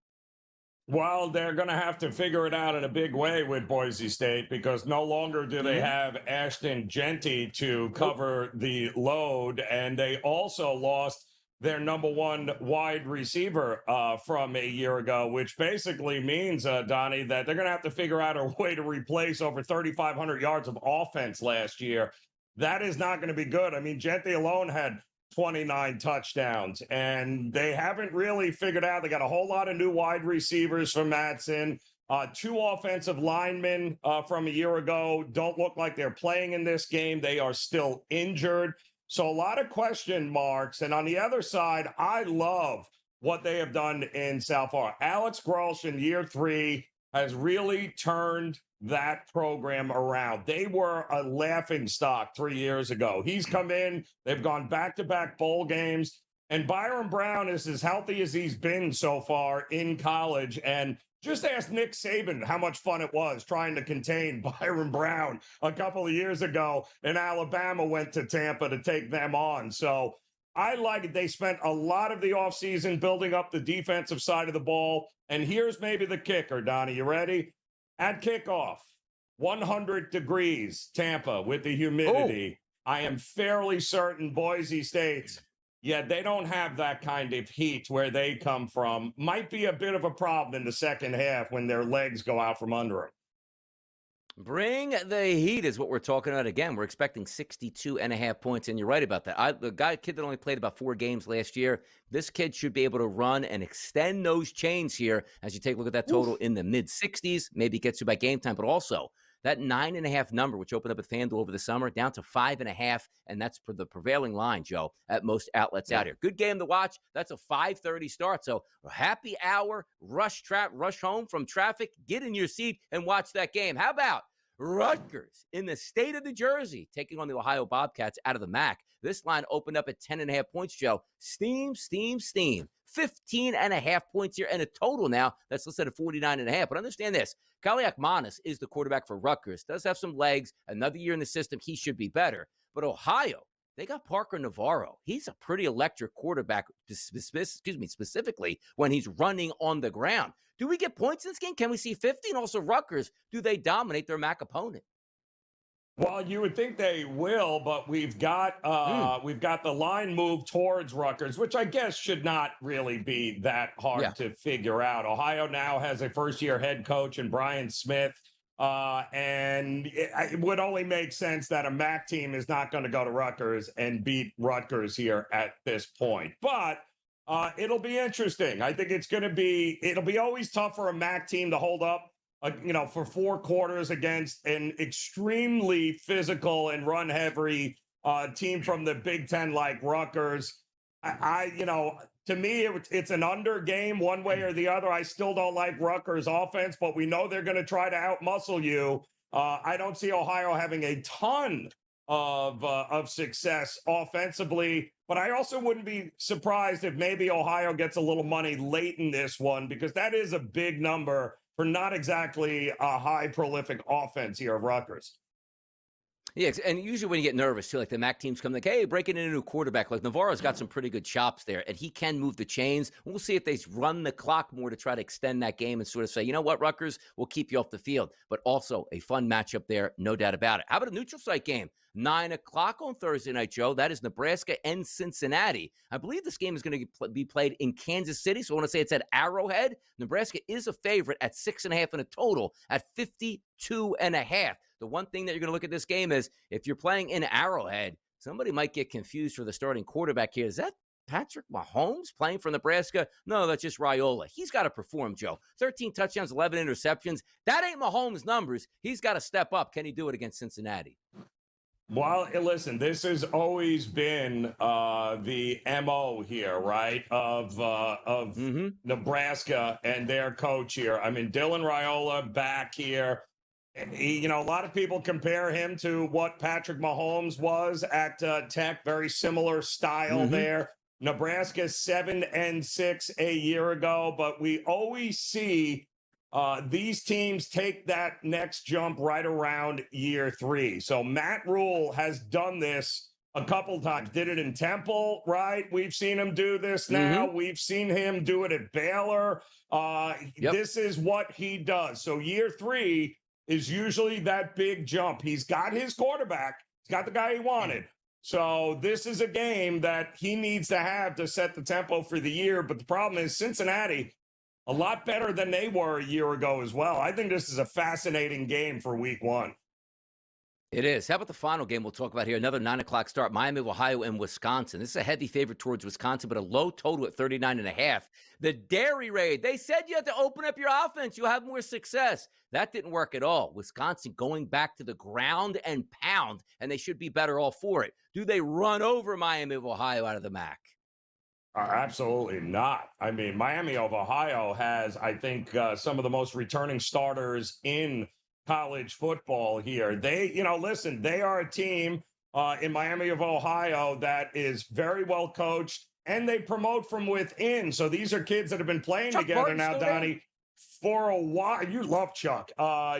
F: Well, they're going to have to figure it out in a big way with Boise State because no longer do they have Ashton Genty to cover the load, and they also lost their number one wide receiver from a year ago, which basically means, Donnie, that they're going to have to figure out a way to replace over 3,500 yards of offense last year. That is not going to be good. I mean, Genty alone had 29 touchdowns, and they haven't really figured out. They got a whole lot of new wide receivers from Madsen. 2 offensive linemen from a year ago don't look like they're playing in this game. They are still injured. So a lot of question marks. And on the other side, I love what they have done in South Florida. Alex Grouch in year 3 has really turned that program around. They were a laughingstock 3 years ago. He's come in. They've gone back-to-back bowl games. And Byron Brown is as healthy as he's been so far in college. And just ask Nick Saban how much fun it was trying to contain Byron Brown a couple of years ago. And Alabama went to Tampa to take them on. So I like it. They spent a lot of the offseason building up the defensive side of the ball. And here's maybe the kicker, Donnie. You ready? At kickoff, 100 degrees, Tampa, with the humidity. I am fairly certain Boise State, they don't have that kind of heat where they come from. Might be a bit of a problem in the second half when their legs go out from under them.
B: Bring the heat is what we're talking about. Again, we're expecting 62.5 points, and you're right about that. The kid that only played about 4 games last year, this kid should be able to run and extend those chains here as you take a look at that total in the mid-60s. Maybe gets you by game time, but also that 9.5 number, which opened up at FanDuel over the summer, down to 5.5, and that's for the prevailing line, Joe, at most outlets out here. Good game to watch. That's a 5:30 start, so a happy hour, rush home from traffic, get in your seat and watch that game. How about Rutgers in the state of New Jersey taking on the Ohio Bobcats out of the MAC? This line opened up at 10.5 points, Joe. Steam. 15.5 points here, and a total now that's listed at 49.5. But understand this, Kaliakmanis is the quarterback for Rutgers. Does have some legs. Another year in the system, he should be better. But Ohio, they got Parker Navarro. He's a pretty electric quarterback, specifically when he's running on the ground. Do we get points in this game? Can we see 50? And also Rutgers, do they dominate their MAC opponent?
F: Well, you would think they will, but we've got the line move towards Rutgers, which I guess should not really be that hard to figure out. Ohio now has a first-year head coach in Brian Smith, and it would only make sense that a MAC team is not going to go to Rutgers and beat Rutgers here at this point. But it'll be interesting. I think it'll be always tough for a MAC team to hold up for 4 quarters against an extremely physical and run-heavy team from the Big Ten like Rutgers. To me, it's an under game one way or the other. I still don't like Rutgers' offense, but we know they're going to try to outmuscle you. I don't see Ohio having a ton of success offensively, but I also wouldn't be surprised if maybe Ohio gets a little money late in this one, because that is a big number for not exactly a high prolific offense here of Rutgers.
B: Yeah, and usually when you get nervous, too, like the MAC teams come like, hey, breaking in a new quarterback. Like Navarro's got some pretty good chops there, and he can move the chains. We'll see if they run the clock more to try to extend that game and sort of say, you know what, Rutgers, we'll keep you off the field. But also a fun matchup there, no doubt about it. How about a neutral site game? 9 o'clock on Thursday night, Joe. That is Nebraska and Cincinnati. I believe this game is going to be played in Kansas City, so I want to say it's at Arrowhead. Nebraska is a favorite at 6.5 and a total at 52.5. The one thing that you're going to look at this game is if you're playing in Arrowhead, somebody might get confused for the starting quarterback here. Is that Patrick Mahomes playing for Nebraska? No, that's just Raiola. He's got to perform, Joe. 13 touchdowns, 11 interceptions. That ain't Mahomes' numbers. He's got to step up. Can he do it against Cincinnati?
F: Well, listen, this has always been the MO here, right, of Nebraska and their coach here. I mean, Dylan Raiola back here. A lot of people compare him to what Patrick Mahomes was at Tech. Very similar style there. Nebraska 7-6 a year ago, but we always see these teams take that next jump right around year 3. So Matt Rule has done this a couple times. Did it in Temple, right? We've seen him do this now. We've seen him do it at Baylor. This is what he does. So year 3 is usually that big jump. He's got his quarterback. He's got the guy he wanted. So this is a game that he needs to have to set the tempo for the year. But the problem is Cincinnati, a lot better than they were a year ago as well. I think this is a fascinating game for week 1.
B: It is. How about the final game we'll talk about here? Another 9 o'clock start. Miami of Ohio and Wisconsin. This is a heavy favorite towards Wisconsin, but a low total at 39.5. The Dairy Raid. They said you had to open up your offense. You'll have more success. That didn't work at all. Wisconsin going back to the ground and pound, and they should be better all for it. Do they run over Miami of Ohio out of the MAC?
F: Absolutely not. I mean, Miami of Ohio has, I think, some of the most returning starters in college football here. They, listen, they are a team in Miami of Ohio that is very well coached, and they promote from within. So these are kids that have been playing together now, Donnie, for a while. You love Chuck.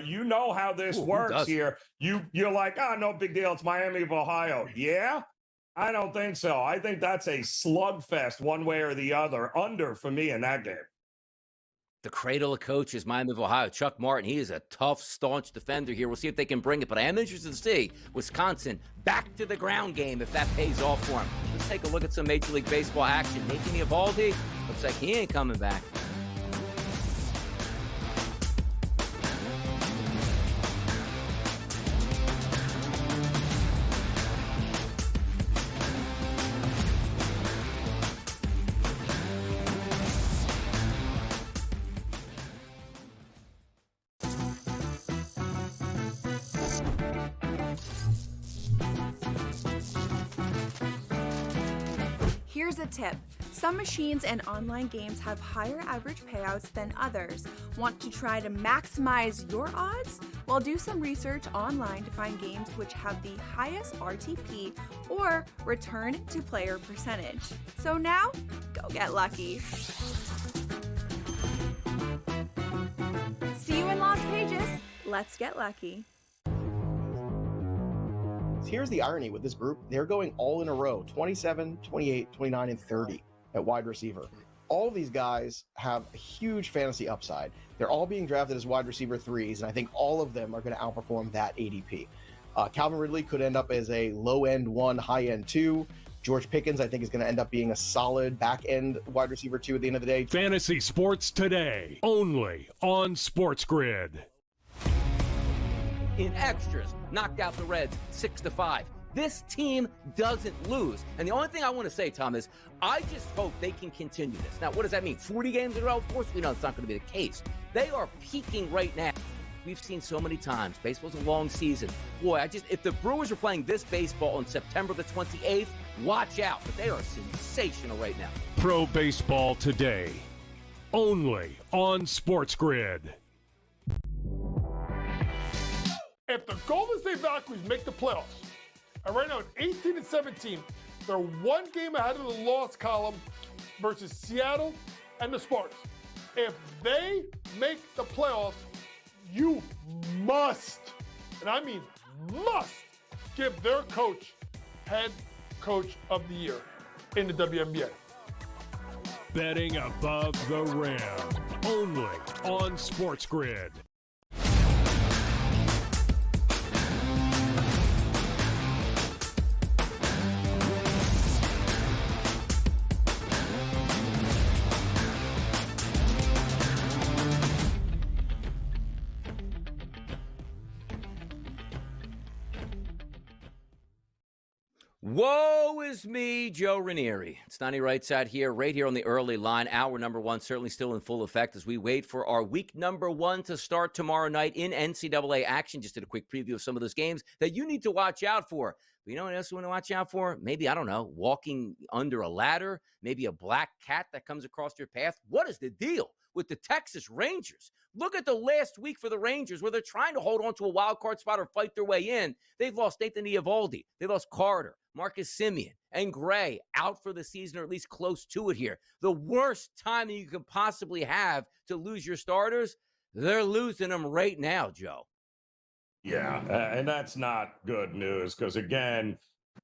F: You know how this works here. You're like, no big deal. It's Miami of Ohio. Yeah? I don't think so. I think that's a slugfest one way or the other. Under for me in that game.
B: The cradle of coaches, Miami of Ohio, Chuck Martin. He is a tough, staunch defender here. We'll see if they can bring it, but I am interested to see Wisconsin back to the ground game if that pays off for him. Let's take a look at some Major League Baseball action. Nathan Eovaldi looks like he ain't coming back.
A: Here's a tip. Some machines and online games have higher average payouts than others. Want to try to maximize your odds? Well, do some research online to find games which have the highest RTP or return to player percentage. So now, go get lucky. See you in Las Vegas. Let's get lucky.
M: Here's the irony with this group. They're going all in a row, 27, 28, 29, and 30 at wide receiver. All of these guys have a huge fantasy upside. They're all being drafted as wide receiver 3s, and I think all of them are going to outperform that ADP. Calvin Ridley could end up as a low-end 1, high-end 2. George Pickens, I think, is going to end up being a solid back-end wide receiver 2 at the end of the day.
C: Fantasy Sports Today, only on SportsGrid.
B: In extras, knocked out the Reds 6-5. This team doesn't lose. And the only thing I want to say, Tom, is I just hope they can continue this. Now, what does that mean? 40 games in a row? Of course we know it's not going to be the case. They are peaking right now. We've seen so many times. Baseball's a long season. Boy, if the Brewers are playing this baseball on September the 28th, watch out. But they are sensational right now.
C: Pro Baseball Today, only on SportsGrid.
J: If the Golden State Valkyries make the playoffs, and right now at 18-17, they're one game ahead of the loss column versus Seattle and the Spartans. If they make the playoffs, you must, and I mean must, give their coach head coach of the year in the WNBA.
C: Betting above the rim, only on SportsGrid.
B: Woe is me, Joe Ranieri. It's Donnie Rightside here, right here on the early line. Hour number 1 certainly still in full effect as we wait for our week number 1 to start tomorrow night in NCAA action. Just did a quick preview of some of those games that you need to watch out for. But you know what else you want to watch out for? Maybe, I don't know, walking under a ladder, maybe a black cat that comes across your path. What is the deal with the Texas Rangers. Look at the last week for the Rangers where they're trying to hold on to a wild card spot or fight their way in. They've lost Nathan Eovaldi. They lost Carter, Marcus Semien, and Gray out for the season, or at least close to it here. The worst time you could possibly have to lose your starters, they're losing them right now, Joe.
F: Yeah, and that's not good news because, again,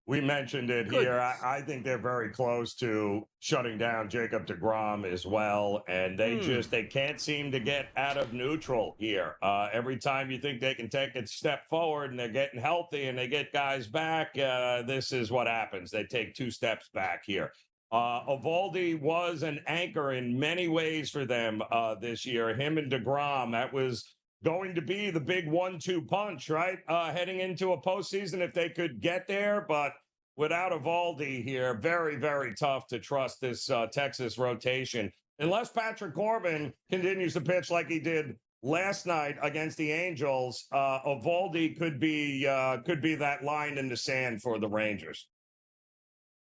F: we mentioned it here. I think they're very close to shutting down Jacob deGrom as well, and they can't seem to get out of neutral here. Every time you think they can take a step forward and they're getting healthy and they get guys back, this is what happens. They take 2 steps back here. Eovaldi was an anchor in many ways for them this year. Him and deGrom, that was going to be the big 1-2 punch, right? Heading into a postseason if they could get there. But without Eovaldi here, very, very tough to trust this Texas rotation. Unless Patrick Corbin continues to pitch like he did last night against the Angels, Eovaldi could be that line in the sand for the Rangers.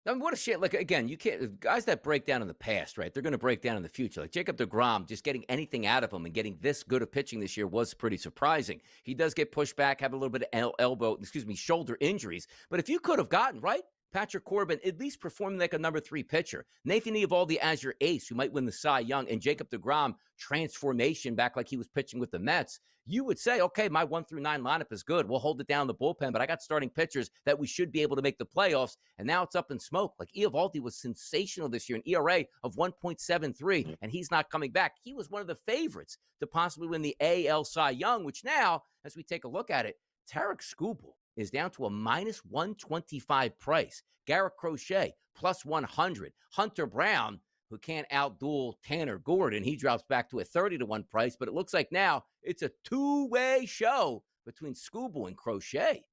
B: I mean, what a shit. Like, again, you can't, guys that break down in the past, right? They're going to break down in the future. Like Jacob deGrom, just getting anything out of him and getting this good of pitching this year was pretty surprising. He does get pushed back, have a little bit of shoulder injuries. But if you could have gotten, right, Patrick Corbin at least performing like a number 3 pitcher, Nathan Eovaldi as your ace who might win the Cy Young, and Jacob deGrom transformation back like he was pitching with the Mets, you would say, okay, my 1 through 9 lineup is good. We'll hold it down in the bullpen, but I got starting pitchers that we should be able to make the playoffs, and now it's up in smoke. Like Eovaldi was sensational this year, an ERA of 1.73, and he's not coming back. He was one of the favorites to possibly win the AL Cy Young, which now, as we take a look at it, Tarek Skubal is down to a minus 125 price. Garrett Crochet, plus 100. Hunter Brown, who can't outduel Tanner Gordon, he drops back to a 30-1 price, but it looks like now it's a 2-way show between Skubal and Crochet.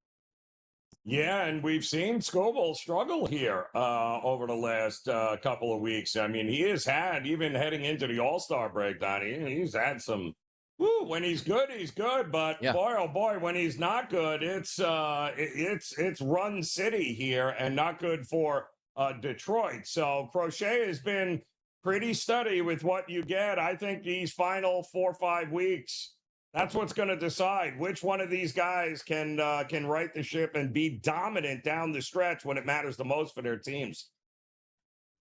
F: Yeah, and we've seen Skubal struggle here over the last couple of weeks. I mean, he has had, even heading into the All-Star break, Donnie, he's had some, when he's good, he's good. But boy, oh boy, when he's not good, it's run city here and not good for Detroit. So Crochet has been pretty steady with what you get. I think these final 4 or 5 weeks, that's what's going to decide which one of these guys can right the ship and be dominant down the stretch when it matters the most for their teams.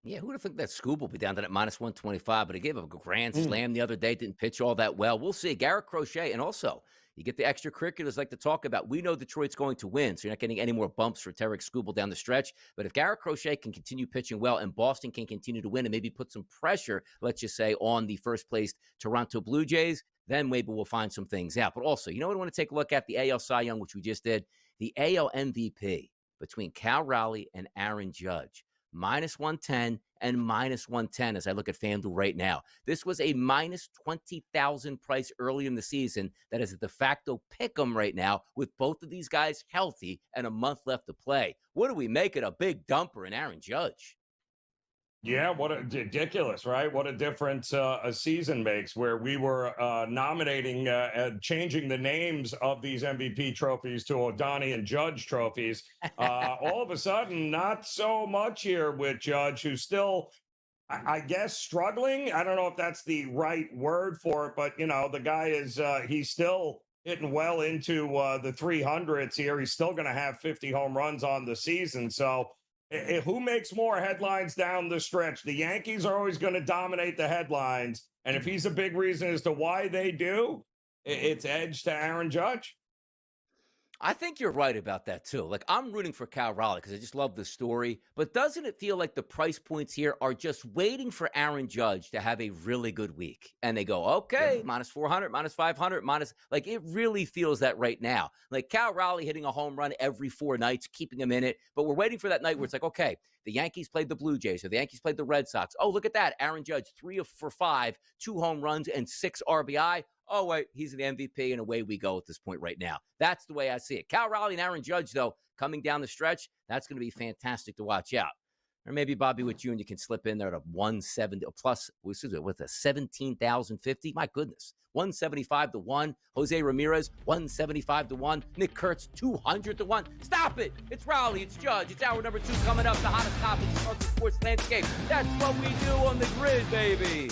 B: Yeah, who would have thought that Skubal would be down to that minus 125, but he gave up a grand slam the other day, didn't pitch all that well. We'll see. Garrett Crochet, and also you get the extracurriculars like to talk about. We know Detroit's going to win, so you're not getting any more bumps for Tarek Skubal down the stretch. But if Garrett Crochet can continue pitching well and Boston can continue to win and maybe put some pressure, let's just say, on the first-placed Toronto Blue Jays, then maybe we'll find some things out. But also, you know what I want to take a look at? The AL Cy Young, which we just did. The AL MVP between Cal Raleigh and Aaron Judge. Minus 110 and minus 110 as I look at FanDuel right now. This was a minus 20,000 price early in the season. That is a de facto pick 'em right now with both of these guys healthy and a month left to play. What do we make it? A big dumper in Aaron Judge.
F: Yeah, what a ridiculous, right? What a difference a season makes, where we were nominating, changing the names of these MVP trophies to Donnie and Judge trophies. All of a sudden, not so much here with Judge, who's still, I guess, struggling. I don't know if that's the right word for it, but, you know, the guy is, he's still hitting well into the 300s here. He's still going to have 50 home runs on the season. So, who makes more headlines down the stretch? The Yankees are always going to dominate the headlines. And if he's a big reason as to why they do, it's edge to Aaron Judge.
B: I think you're right about that, too. Like, I'm rooting for Cal Raleigh because I just love the story. But doesn't it feel like the price points here are just waiting for Aaron Judge to have a really good week? And they go, okay, minus 400, minus 500, minus... Like, it really feels that right now. Like, Cal Raleigh hitting a home run every 4 nights, keeping him in it. But we're waiting for that night where it's like, okay, the Yankees played the Blue Jays, or the Yankees played the Red Sox. Oh, look at that. Aaron Judge, 3 for 5, 2 home runs, and 6 RBI. Oh, wait, he's an MVP, and away we go at this point right now. That's the way I see it. Cal Raleigh and Aaron Judge, though, coming down the stretch, that's going to be fantastic to watch out. Or maybe, Bobby, with you, and you can slip in there at a 170, plus, with a 17,050. My goodness. 175-1. Jose Ramirez, 175-1. Nick Kurtz, 200-1. Stop it. It's Raleigh. It's Judge. It's hour number 2 coming up. The hottest topics of the sports landscape. That's what we do on the grid, baby.